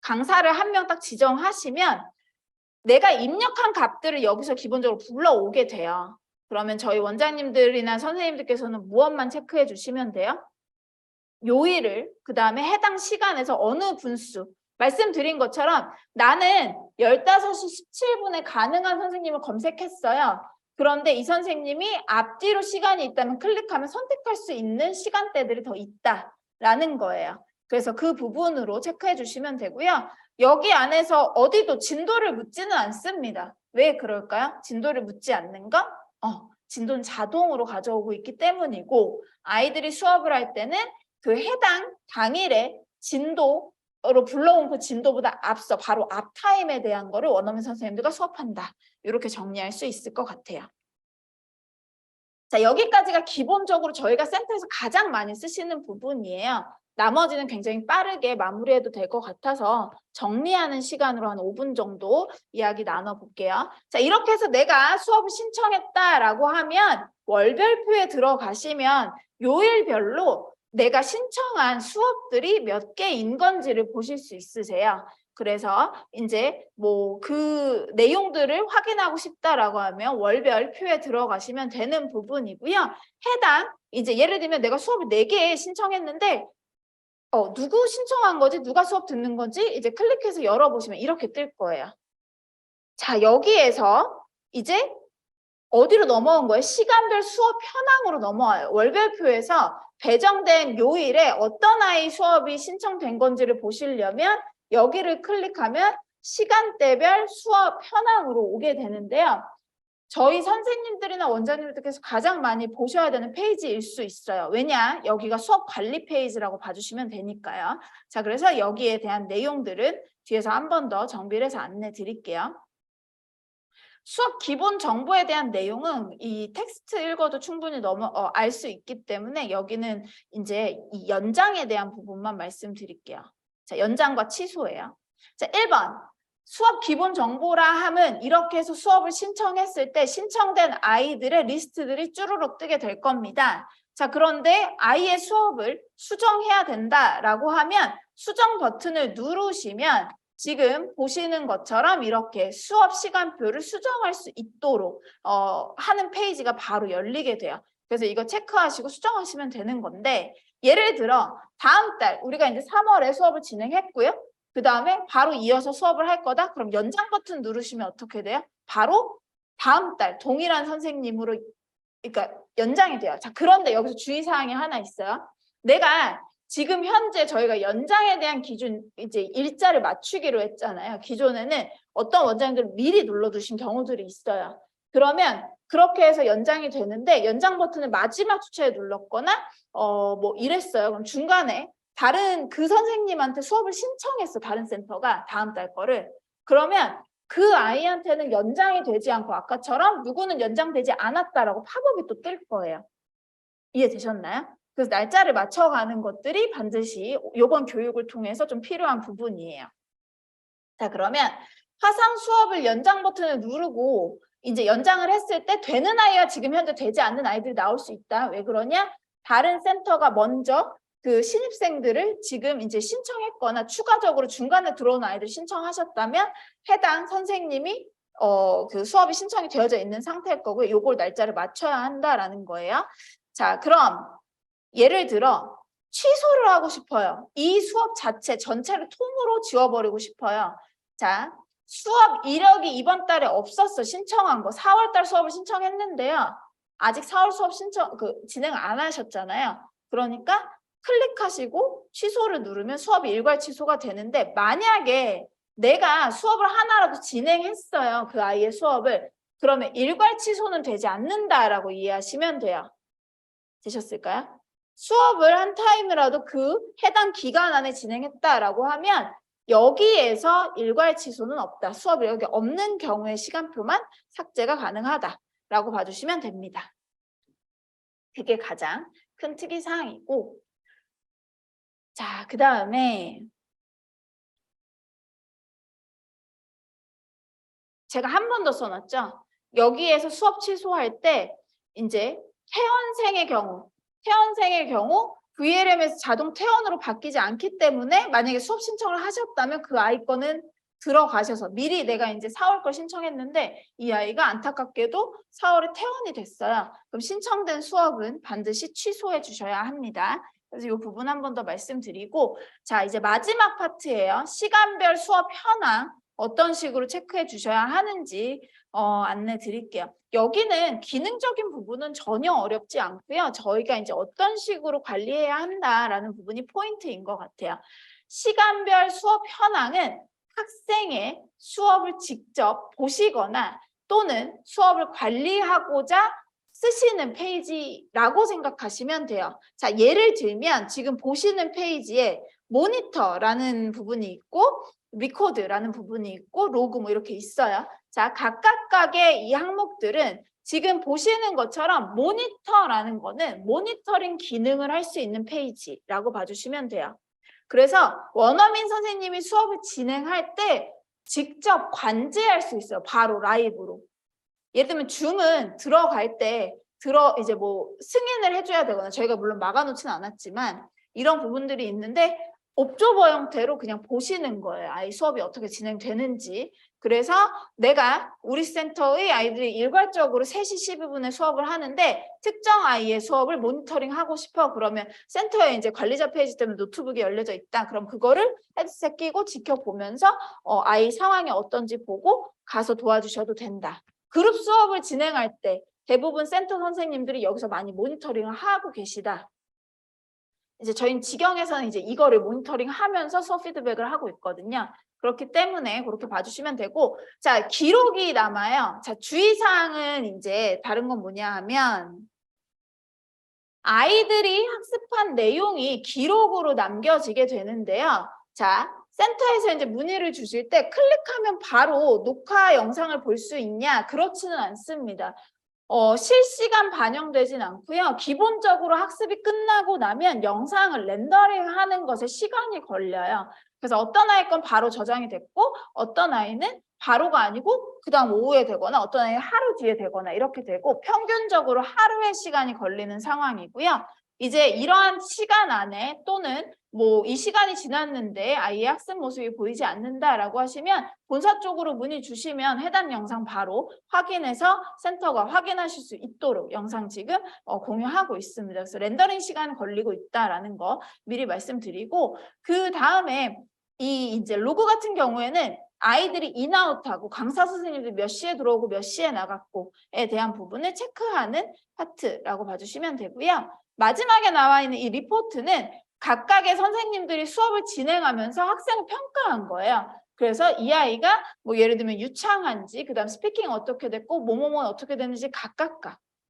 강사를 한 명 딱 지정하시면 내가 입력한 값들을 여기서 기본적으로 불러오게 돼요. 그러면 저희 원장님들이나 선생님들께서는 무엇만 체크해 주시면 돼요? 요일을, 그 다음에 해당 시간에서 어느 분수, 말씀드린 것처럼 나는 15시 17분에 가능한 선생님을 검색했어요. 그런데 이 선생님이 앞뒤로 시간이 있다면 클릭하면 선택할 수 있는 시간대들이 더 있다라는 거예요. 그래서 그 부분으로 체크해 주시면 되고요. 여기 안에서 어디도 진도를 묻지는 않습니다. 왜 그럴까요? 진도를 묻지 않는 거? 진도는 자동으로 가져오고 있기 때문이고 아이들이 수업을 할 때는 그 해당 당일에 진도로 불러온 그 진도보다 앞서 바로 앞 타임에 대한 거를 원어민 선생님들과 수업한다. 이렇게 정리할 수 있을 것 같아요. 자, 여기까지가 기본적으로 저희가 센터에서 가장 많이 쓰시는 부분이에요. 나머지는 굉장히 빠르게 마무리해도 될 것 같아서 정리하는 시간으로 한 5분 정도 이야기 나눠볼게요. 자, 이렇게 해서 내가 수업을 신청했다라고 하면 월별표에 들어가시면 요일별로 내가 신청한 수업들이 몇 개인 건지를 보실 수 있으세요. 그래서 이제 뭐 그 내용들을 확인하고 싶다라고 하면 월별표에 들어가시면 되는 부분이고요. 해당 이제 예를 들면 내가 수업을 4개 신청했는데 누구 신청한 거지? 누가 수업 듣는 건지 이제 클릭해서 열어보시면 이렇게 뜰 거예요. 자, 여기에서 이제 어디로 넘어온 거예요? 시간별 수업 현황으로 넘어와요. 월별표에서 배정된 요일에 어떤 아이 수업이 신청된 건지를 보시려면 여기를 클릭하면 시간대별 수업 현황으로 오게 되는데요. 저희 선생님들이나 원장님들께서 가장 많이 보셔야 되는 페이지일 수 있어요. 왜냐? 여기가 수업 관리 페이지라고 봐주시면 되니까요. 자, 그래서 여기에 대한 내용들은 뒤에서 한 번 더 정비를 해서 안내 드릴게요. 수업 기본 정보에 대한 내용은 이 텍스트 읽어도 충분히 알 수 있기 때문에 여기는 이제 이 연장에 대한 부분만 말씀드릴게요. 자, 연장과 취소예요. 자, 1번. 수업 기본 정보라 함은 이렇게 해서 수업을 신청했을 때 신청된 아이들의 리스트들이 쭈루룩 뜨게 될 겁니다. 자, 그런데 아이의 수업을 수정해야 된다라고 하면 수정 버튼을 누르시면 지금 보시는 것처럼 이렇게 수업 시간표를 수정할 수 있도록 하는 페이지가 바로 열리게 돼요. 그래서 이거 체크하시고 수정하시면 되는 건데 예를 들어 다음 달 우리가 이제 3월에 수업을 진행했고요. 그 다음에 바로 이어서 수업을 할 거다? 그럼 연장 버튼 누르시면 어떻게 돼요? 바로 다음 달 동일한 선생님으로 그러니까 연장이 돼요. 자, 그런데 여기서 주의사항이 하나 있어요. 내가 지금 현재 저희가 연장에 대한 기준 이제 일자를 맞추기로 했잖아요. 기존에는 어떤 원장님들은 미리 눌러두신 경우들이 있어요. 그러면 그렇게 해서 연장이 되는데 연장 버튼을 마지막 주차에 눌렀거나 뭐 이랬어요. 그럼 중간에 다른 그 선생님한테 수업을 신청했어. 다른 센터가 다음 달 거를. 그러면 그 아이한테는 연장이 되지 않고 아까처럼 누구는 연장되지 않았다라고 팝업이 또 뜰 거예요. 이해되셨나요? 그래서 날짜를 맞춰가는 것들이 반드시 이번 교육을 통해서 좀 필요한 부분이에요. 자, 그러면 화상 수업을 연장 버튼을 누르고 이제 연장을 했을 때 되는 아이와 지금 현재 되지 않는 아이들이 나올 수 있다. 왜 그러냐? 다른 센터가 먼저 그 신입생들을 지금 이제 신청했거나 추가적으로 중간에 들어온 아이들 신청하셨다면 해당 선생님이 그 수업이 신청이 되어져 있는 상태일 거고요. 요걸 날짜를 맞춰야 한다라는 거예요. 자, 그럼 예를 들어 취소를 하고 싶어요. 이 수업 자체 전체를 통으로 지워버리고 싶어요. 자, 수업 이력이 이번 달에 없었어. 신청한 거. 4월 달 수업을 신청했는데요. 아직 4월 수업 진행 안 하셨잖아요. 그러니까 클릭하시고 취소를 누르면 수업이 일괄 취소가 되는데 만약에 내가 수업을 하나라도 진행했어요. 그 아이의 수업을. 그러면 일괄 취소는 되지 않는다라고 이해하시면 돼요. 되셨을까요? 수업을 한 타임이라도 그 해당 기간 안에 진행했다라고 하면 여기에서 일괄 취소는 없다. 수업이 여기 없는 경우에 시간표만 삭제가 가능하다라고 봐주시면 됩니다. 그게 가장 큰 특이사항이고, 자, 그 다음에 제가 한 번 더 써놨죠. 여기에서 수업 취소할 때 이제 퇴원생의 경우 VLM에서 자동 퇴원으로 바뀌지 않기 때문에 만약에 수업 신청을 하셨다면 그 아이 거는 들어가셔서 미리 내가 이제 4월 걸 신청했는데 이 아이가 안타깝게도 4월에 퇴원이 됐어요. 그럼 신청된 수업은 반드시 취소해 주셔야 합니다. 그래서 이 부분 한 번 더 말씀드리고, 자, 이제 마지막 파트예요. 시간별 수업 현황 어떤 식으로 체크해 주셔야 하는지 안내 드릴게요. 여기는 기능적인 부분은 전혀 어렵지 않고요. 저희가 이제 어떤 식으로 관리해야 한다라는 부분이 포인트인 것 같아요. 시간별 수업 현황은 학생의 수업을 직접 보시거나 또는 수업을 관리하고자 쓰시는 페이지라고 생각하시면 돼요. 자, 예를 들면 지금 보시는 페이지에 모니터라는 부분이 있고 리코드라는 부분이 있고 로그 뭐 이렇게 있어요. 자, 각각의 이 항목들은 지금 보시는 것처럼 모니터라는 거는 모니터링 기능을 할 수 있는 페이지라고 봐주시면 돼요. 그래서 원어민 선생님이 수업을 진행할 때 직접 관제할 수 있어요. 바로 라이브로. 예를 들면 줌은 들어갈 때 이제 뭐 승인을 해줘야 되거나 저희가 물론 막아놓지는 않았지만 이런 부분들이 있는데 옵저버 형태로 그냥 보시는 거예요. 아이 수업이 어떻게 진행되는지. 그래서 내가 우리 센터의 아이들이 일괄적으로 3시 12분에 수업을 하는데 특정 아이의 수업을 모니터링하고 싶어. 그러면 센터에 이제 관리자 페이지 때문에 노트북이 열려져 있다. 그럼 그거를 헤드셋 끼고 지켜보면서 아이 상황이 어떤지 보고 가서 도와주셔도 된다. 그룹 수업을 진행할 때 대부분 센터 선생님들이 여기서 많이 모니터링을 하고 계시다. 이제 저희는 지경에서는 이제 이거를 모니터링 하면서 수업 피드백을 하고 있거든요. 그렇기 때문에 그렇게 봐주시면 되고, 자, 기록이 남아요. 자, 주의사항은 이제 다른 건 뭐냐 하면 아이들이 학습한 내용이 기록으로 남겨지게 되는데요. 자, 센터에서 이제 문의를 주실 때 클릭하면 바로 녹화 영상을 볼 수 있냐? 그렇지는 않습니다. 실시간 반영되진 않고요. 기본적으로 학습이 끝나고 나면 영상을 렌더링하는 것에 시간이 걸려요. 그래서 어떤 아이 건 바로 저장이 됐고 어떤 아이는 바로가 아니고 그 다음 오후에 되거나 어떤 아이는 하루 뒤에 되거나 이렇게 되고 평균적으로 하루의 시간이 걸리는 상황이고요. 이제 이러한 시간 안에 또는 뭐 이 시간이 지났는데 아이의 학습 모습이 보이지 않는다라고 하시면 본사 쪽으로 문의 주시면 해당 영상 바로 확인해서 센터가 확인하실 수 있도록 영상 지금 공유하고 있습니다. 그래서 렌더링 시간 걸리고 있다라는 거 미리 말씀드리고, 그 다음에 이 이제 로그 같은 경우에는 아이들이 인아웃하고 강사 선생님들이 몇 시에 들어오고 몇 시에 나갔고에 대한 부분을 체크하는 파트라고 봐주시면 되고요. 마지막에 나와 있는 이 리포트는 각각의 선생님들이 수업을 진행하면서 학생을 평가한 거예요. 그래서 이 아이가 뭐 예를 들면 유창한지, 그 다음 스피킹 어떻게 됐고 뭐뭐뭐 어떻게 됐는지 각각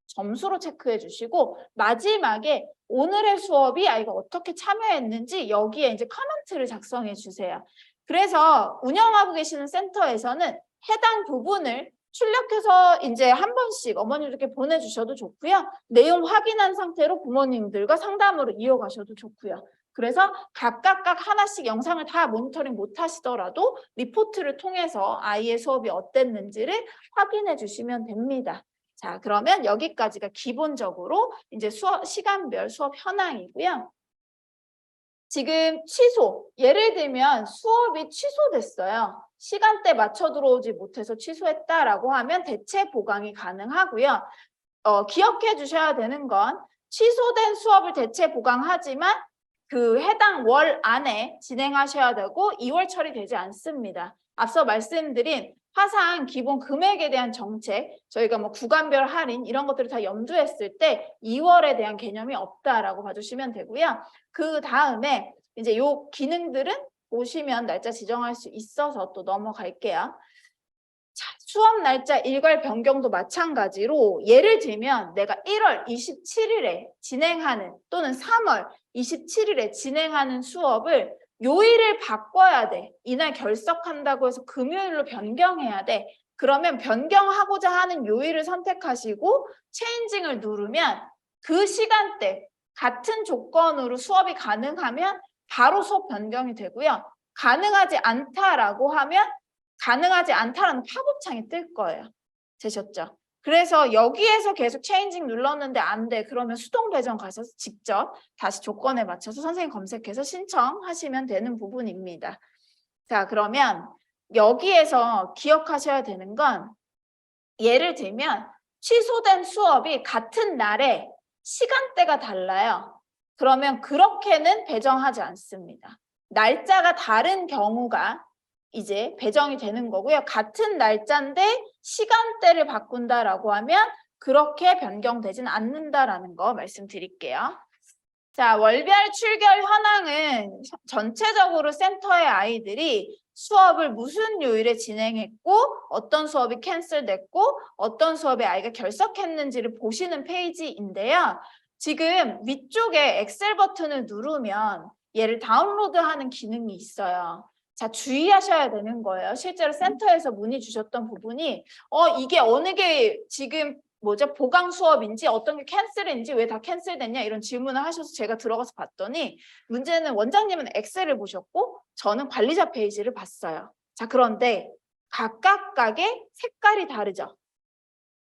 점수로 체크해 주시고 마지막에 오늘의 수업이 아이가 어떻게 참여했는지 여기에 이제 커멘트를 작성해 주세요. 그래서 운영하고 계시는 센터에서는 해당 부분을 출력해서 이제 한 번씩 어머님들께 보내주셔도 좋고요. 내용 확인한 상태로 부모님들과 상담으로 이어가셔도 좋고요. 그래서 각각 하나씩 영상을 다 모니터링 못 하시더라도 리포트를 통해서 아이의 수업이 어땠는지를 확인해 주시면 됩니다. 자, 그러면 여기까지가 기본적으로 이제 시간별 수업 현황이고요. 지금 취소, 예를 들면 수업이 취소됐어요. 시간대 맞춰 들어오지 못해서 취소했다라고 하면 대체 보강이 가능하고요. 기억해 주셔야 되는 건 취소된 수업을 대체 보강하지만 그 해당 월 안에 진행하셔야 되고 2월 처리되지 않습니다. 앞서 말씀드린 화상 기본 금액에 대한 정책, 저희가 뭐 구간별 할인 이런 것들을 다 염두했을 때 2월에 대한 개념이 없다라고 봐주시면 되고요. 그 다음에 이제 요 기능들은 보시면 날짜 지정할 수 있어서 또 넘어갈게요. 자, 수업 날짜 일괄 변경도 마찬가지로 예를 들면 내가 1월 27일에 진행하는 또는 3월 27일에 진행하는 수업을 요일을 바꿔야 돼. 이날 결석한다고 해서 금요일로 변경해야 돼. 그러면 변경하고자 하는 요일을 선택하시고 체인징을 누르면 그 시간대 같은 조건으로 수업이 가능하면 바로 수업 변경이 되고요. 가능하지 않다라고 하면 가능하지 않다라는 팝업창이 뜰 거예요. 되셨죠? 그래서 여기에서 계속 체인징 눌렀는데 안 돼. 그러면 수동 배정 가셔서 직접 다시 조건에 맞춰서 선생님 검색해서 신청하시면 되는 부분입니다. 자, 그러면 여기에서 기억하셔야 되는 건 예를 들면 취소된 수업이 같은 날에 시간대가 달라요. 그러면 그렇게는 배정하지 않습니다. 날짜가 다른 경우가 이제 배정이 되는 거고요. 같은 날짜인데 시간대를 바꾼다라고 하면 그렇게 변경되진 않는다라는 거 말씀드릴게요. 자, 월별 출결 현황은 전체적으로 센터의 아이들이 수업을 무슨 요일에 진행했고 어떤 수업이 캔슬됐고 어떤 수업에 아이가 결석했는지를 보시는 페이지인데요. 지금 위쪽에 엑셀 버튼을 누르면 얘를 다운로드하는 기능이 있어요. 자, 주의하셔야 되는 거예요. 실제로 센터에서 문의 주셨던 부분이 이게 어느 게 지금 보강 수업인지 어떤 게 캔슬인지 왜 다 캔슬됐냐 이런 질문을 하셔서 제가 들어가서 봤더니 문제는 원장님은 엑셀을 보셨고 저는 관리자 페이지를 봤어요. 자, 그런데 각각의 색깔이 다르죠.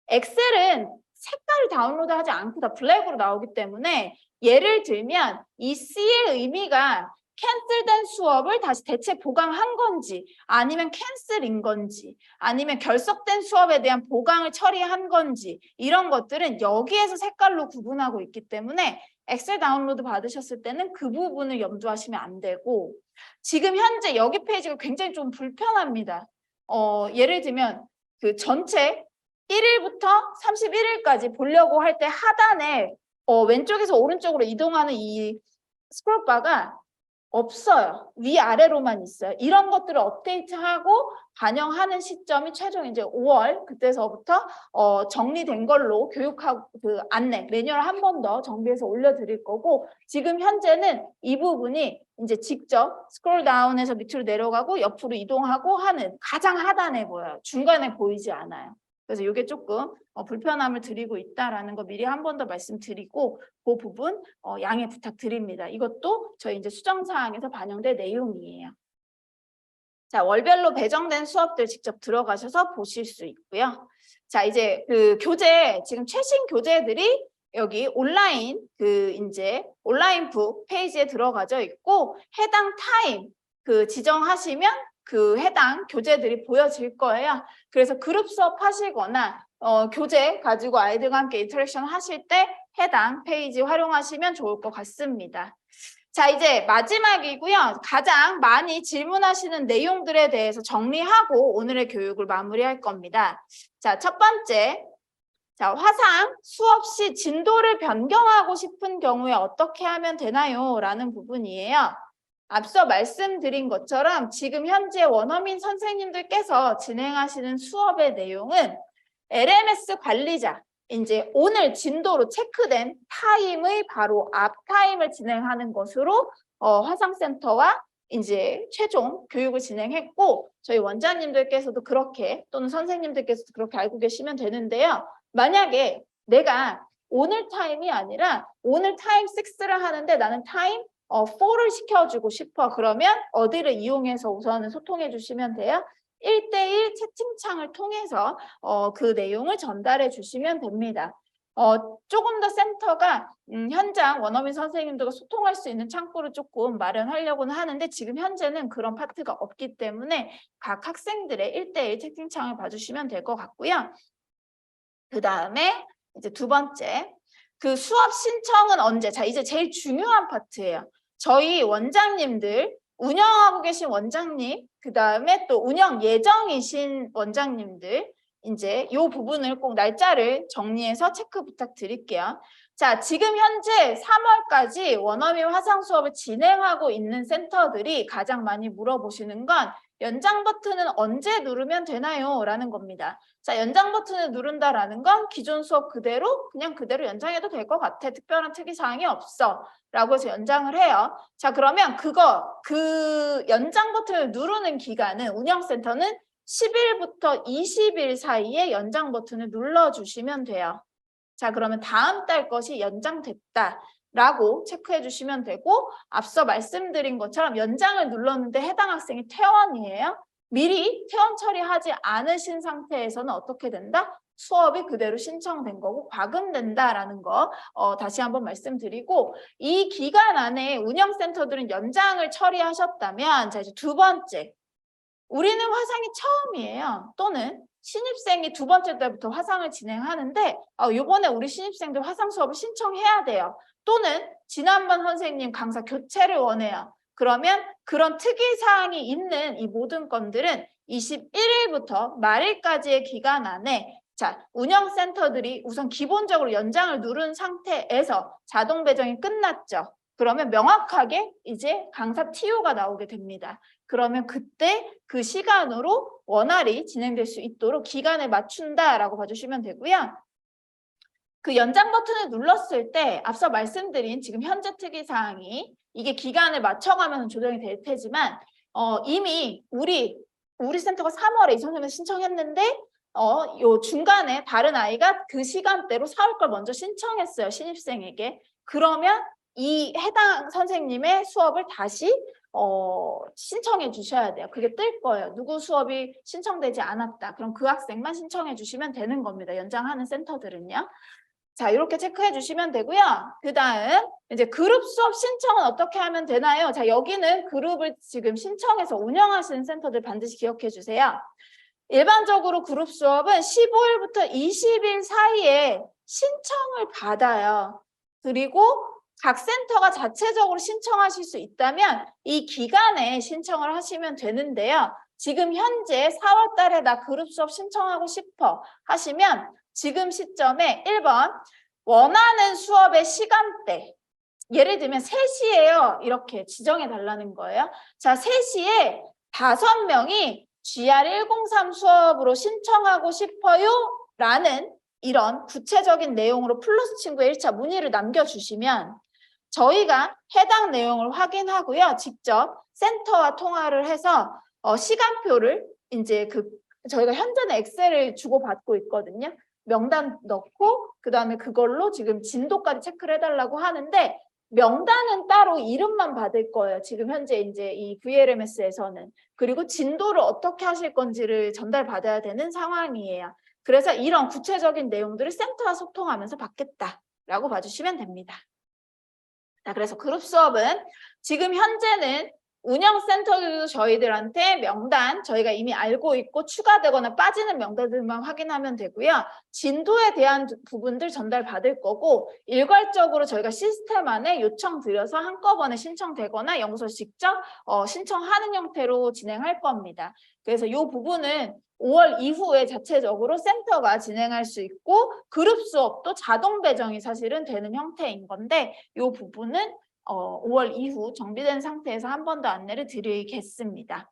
엑셀은 색깔을 다운로드하지 않고 다 블랙으로 나오기 때문에 예를 들면 이 C의 의미가 캔슬된 수업을 다시 대체 보강한 건지 아니면 캔슬인 건지 아니면 결석된 수업에 대한 보강을 처리한 건지 이런 것들은 여기에서 색깔로 구분하고 있기 때문에 엑셀 다운로드 받으셨을 때는 그 부분을 염두하시면 안 되고 지금 현재 여기 페이지가 굉장히 좀 불편합니다. 예를 들면 그 전체 1일부터 31일까지 보려고 할 때 하단에 왼쪽에서 오른쪽으로 이동하는 이 스크롤바가 없어요. 위아래로만 있어요. 이런 것들을 업데이트하고 반영하는 시점이 최종 이제 5월 그때서부터 정리된 걸로 교육하고 그 안내 매뉴얼 한 번 더 정비해서 올려드릴 거고 지금 현재는 이 부분이 이제 직접 스크롤 다운해서 밑으로 내려가고 옆으로 이동하고 하는 가장 하단에 보여요. 중간에 보이지 않아요. 그래서 이게 조금 불편함을 드리고 있다라는 거 미리 한 번 더 말씀드리고 그 부분 양해 부탁드립니다. 이것도 저희 이제 수정사항에서 반영된 내용이에요. 자, 월별로 배정된 수업들 직접 들어가셔서 보실 수 있고요. 자, 이제 그 교재 지금 최신 교재들이 여기 온라인 이제 온라인북 페이지에 들어가져 있고 해당 타임 지정하시면 그 해당 교재들이 보여질 거예요. 그래서 그룹 수업 하시거나 교재 가지고 아이들과 함께 인터랙션 하실 때 해당 페이지 활용하시면 좋을 것 같습니다. 자, 이제 마지막이고요. 가장 많이 질문하시는 내용들에 대해서 정리하고 오늘의 교육을 마무리할 겁니다. 자, 첫 번째. 자, 화상 수업 시 진도를 변경하고 싶은 경우에 어떻게 하면 되나요? 라는 부분이에요. 앞서 말씀드린 것처럼 지금 현재 원어민 선생님들께서 진행하시는 수업의 내용은 LMS 관리자, 이제 오늘 진도로 체크된 타임의 바로 앞 타임을 진행하는 것으로 화상센터와 이제 최종 교육을 진행했고 저희 원장님들께서도 그렇게 또는 선생님들께서도 그렇게 알고 계시면 되는데요. 만약에 내가 오늘 타임이 아니라 오늘 타임 6를 하는데 나는 타임 4를 시켜주고 싶어. 그러면 어디를 이용해서 우선은 소통해 주시면 돼요? 1대1 채팅창을 통해서 그 내용을 전달해 주시면 됩니다. 조금 더 센터가 현장 원어민 선생님들과 소통할 수 있는 창구를 조금 마련하려고는 하는데 지금 현재는 그런 파트가 없기 때문에 각 학생들의 1대1 채팅창을 봐주시면 될 것 같고요. 그 다음에 이제 두 번째, 그 수업 신청은 언제? 자, 이제 제일 중요한 파트예요. 저희 원장님들, 운영하고 계신 원장님, 그 다음에 또 운영 예정이신 원장님들, 이제 이 부분을 꼭 날짜를 정리해서 체크 부탁드릴게요. 자, 지금 현재 3월까지 원어민 화상 수업을 진행하고 있는 센터들이 가장 많이 물어보시는 건 연장 버튼은 언제 누르면 되나요? 라는 겁니다. 자, 연장 버튼을 누른다라는 건 기존 수업 그대로 그냥 그대로 연장해도 될 것 같아. 특별한 특이사항이 없어. 라고 해서 연장을 해요. 자, 그러면 그 연장 버튼을 누르는 기간은 운영센터는 10일부터 20일 사이에 연장 버튼을 눌러주시면 돼요. 자, 그러면 다음 달 것이 연장됐다라고 체크해 주시면 되고 앞서 말씀드린 것처럼 연장을 눌렀는데 해당 학생이 퇴원이에요. 미리 퇴원 처리하지 않으신 상태에서는 어떻게 된다? 수업이 그대로 신청된 거고 과금된다라는 거 다시 한번 말씀드리고 이 기간 안에 운영센터들은 연장을 처리하셨다면 자 이제 두 번째 우리는 화상이 처음이에요. 또는 신입생이 두 번째 달부터 화상을 진행하는데 이번에 우리 신입생들 화상 수업을 신청해야 돼요. 또는 지난번 선생님 강사 교체를 원해요. 그러면 그런 특이사항이 있는 이 모든 건들은 21일부터 말일까지의 기간 안에 자, 운영센터들이 우선 기본적으로 연장을 누른 상태에서 자동 배정이 끝났죠. 그러면 명확하게 이제 강사 TO가 나오게 됩니다. 그러면 그때 그 시간으로 원활히 진행될 수 있도록 기간을 맞춘다라고 봐주시면 되고요. 그 연장 버튼을 눌렀을 때 앞서 말씀드린 지금 현재 특이사항이 이게 기간을 맞춰가면 조정이 될 테지만 이미 우리 센터가 3월에 이 선생님을 신청했는데 요 중간에 다른 아이가 그 시간대로 4월 걸 먼저 신청했어요. 신입생에게. 그러면 이 해당 선생님의 수업을 다시 신청해 주셔야 돼요. 그게 뜰 거예요. 누구 수업이 신청되지 않았다. 그럼 그 학생만 신청해 주시면 되는 겁니다. 연장하는 센터들은요. 자, 이렇게 체크해 주시면 되고요. 그 다음 이제 그룹 수업 신청은 어떻게 하면 되나요? 자, 여기는 그룹을 지금 신청해서 운영하시는 센터들 반드시 기억해 주세요. 일반적으로 그룹 수업은 15일부터 20일 사이에 신청을 받아요. 그리고 각 센터가 자체적으로 신청하실 수 있다면 이 기간에 신청을 하시면 되는데요. 지금 현재 4월 달에 나 그룹 수업 신청하고 싶어 하시면 지금 시점에 1번 원하는 수업의 시간대 예를 들면 3시예요. 이렇게 지정해 달라는 거예요. 자, 3시에 5명이 GR103 수업으로 신청하고 싶어요 라는 이런 구체적인 내용으로 플러스 친구의 1차 문의를 남겨주시면 저희가 해당 내용을 확인하고요. 직접 센터와 통화를 해서 시간표를 이제 저희가 현재는 엑셀을 주고받고 있거든요. 명단 넣고 그다음에 그걸로 지금 진도까지 체크를 해달라고 하는데 명단은 따로 이름만 받을 거예요. 지금 현재 이제 이 VLMS에서는. 그리고 진도를 어떻게 하실 건지를 전달받아야 되는 상황이에요. 그래서 이런 구체적인 내용들을 센터와 소통하면서 받겠다라고 봐주시면 됩니다. 자, 그래서 그룹 수업은 지금 현재는 운영센터들도 저희들한테 명단 저희가 이미 알고 있고 추가되거나 빠지는 명단들만 확인하면 되고요. 진도에 대한 부분들 전달받을 거고 일괄적으로 저희가 시스템 안에 요청드려서 한꺼번에 신청되거나 영서 직접 신청하는 형태로 진행할 겁니다. 그래서 이 부분은 5월 이후에 자체적으로 센터가 진행할 수 있고 그룹 수업도 자동 배정이 사실은 되는 형태인 건데 이 부분은 5월 이후 정비된 상태에서 한 번 더 안내를 드리겠습니다.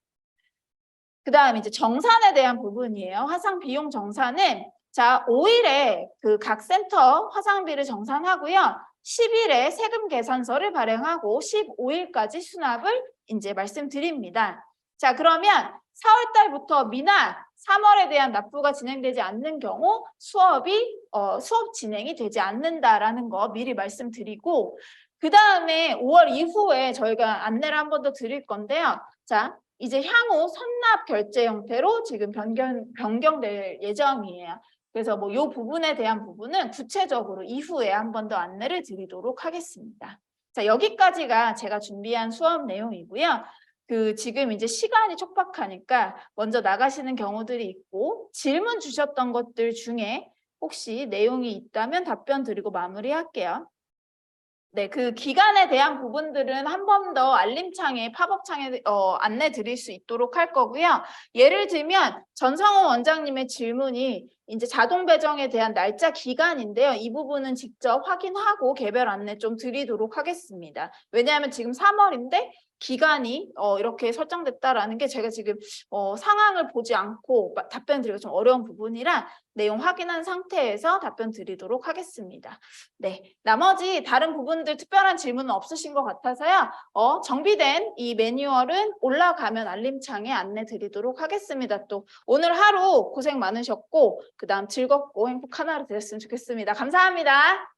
그 다음 이제 정산에 대한 부분이에요. 화상 비용 정산은 자 5일에 그 각 센터 화상비를 정산하고요. 10일에 세금 계산서를 발행하고 15일까지 수납을 이제 말씀드립니다. 자 그러면 4월 달부터 미납 3월에 대한 납부가 진행되지 않는 경우 수업 진행이 되지 않는다라는 거 미리 말씀드리고 그 다음에 5월 이후에 저희가 안내를 한 번 더 드릴 건데요. 자, 이제 향후 선납 결제 형태로 지금 변경될 예정이에요. 그래서 뭐 요 부분에 대한 부분은 구체적으로 이후에 한 번 더 안내를 드리도록 하겠습니다. 자, 여기까지가 제가 준비한 수업 내용이고요. 지금 이제 시간이 촉박하니까 먼저 나가시는 경우들이 있고 질문 주셨던 것들 중에 혹시 내용이 있다면 답변 드리고 마무리할게요. 네, 그 기간에 대한 부분들은 한 번 더 알림창에 팝업창에 안내 드릴 수 있도록 할 거고요. 예를 들면 전성호 원장님의 질문이 이제 자동 배정에 대한 날짜 기간인데요. 이 부분은 직접 확인하고 개별 안내 좀 드리도록 하겠습니다. 왜냐하면 지금 3월인데 기간이 이렇게 설정됐다라는 게 제가 지금 상황을 보지 않고 답변 드리기가 좀 어려운 부분이라 내용 확인한 상태에서 답변 드리도록 하겠습니다. 네, 나머지 다른 부분들 특별한 질문은 없으신 것 같아서요. 정비된 이 매뉴얼은 올라가면 알림창에 안내 드리도록 하겠습니다. 또 오늘 하루 고생 많으셨고 그다음 즐겁고 행복한 하루 되셨으면 좋겠습니다. 감사합니다.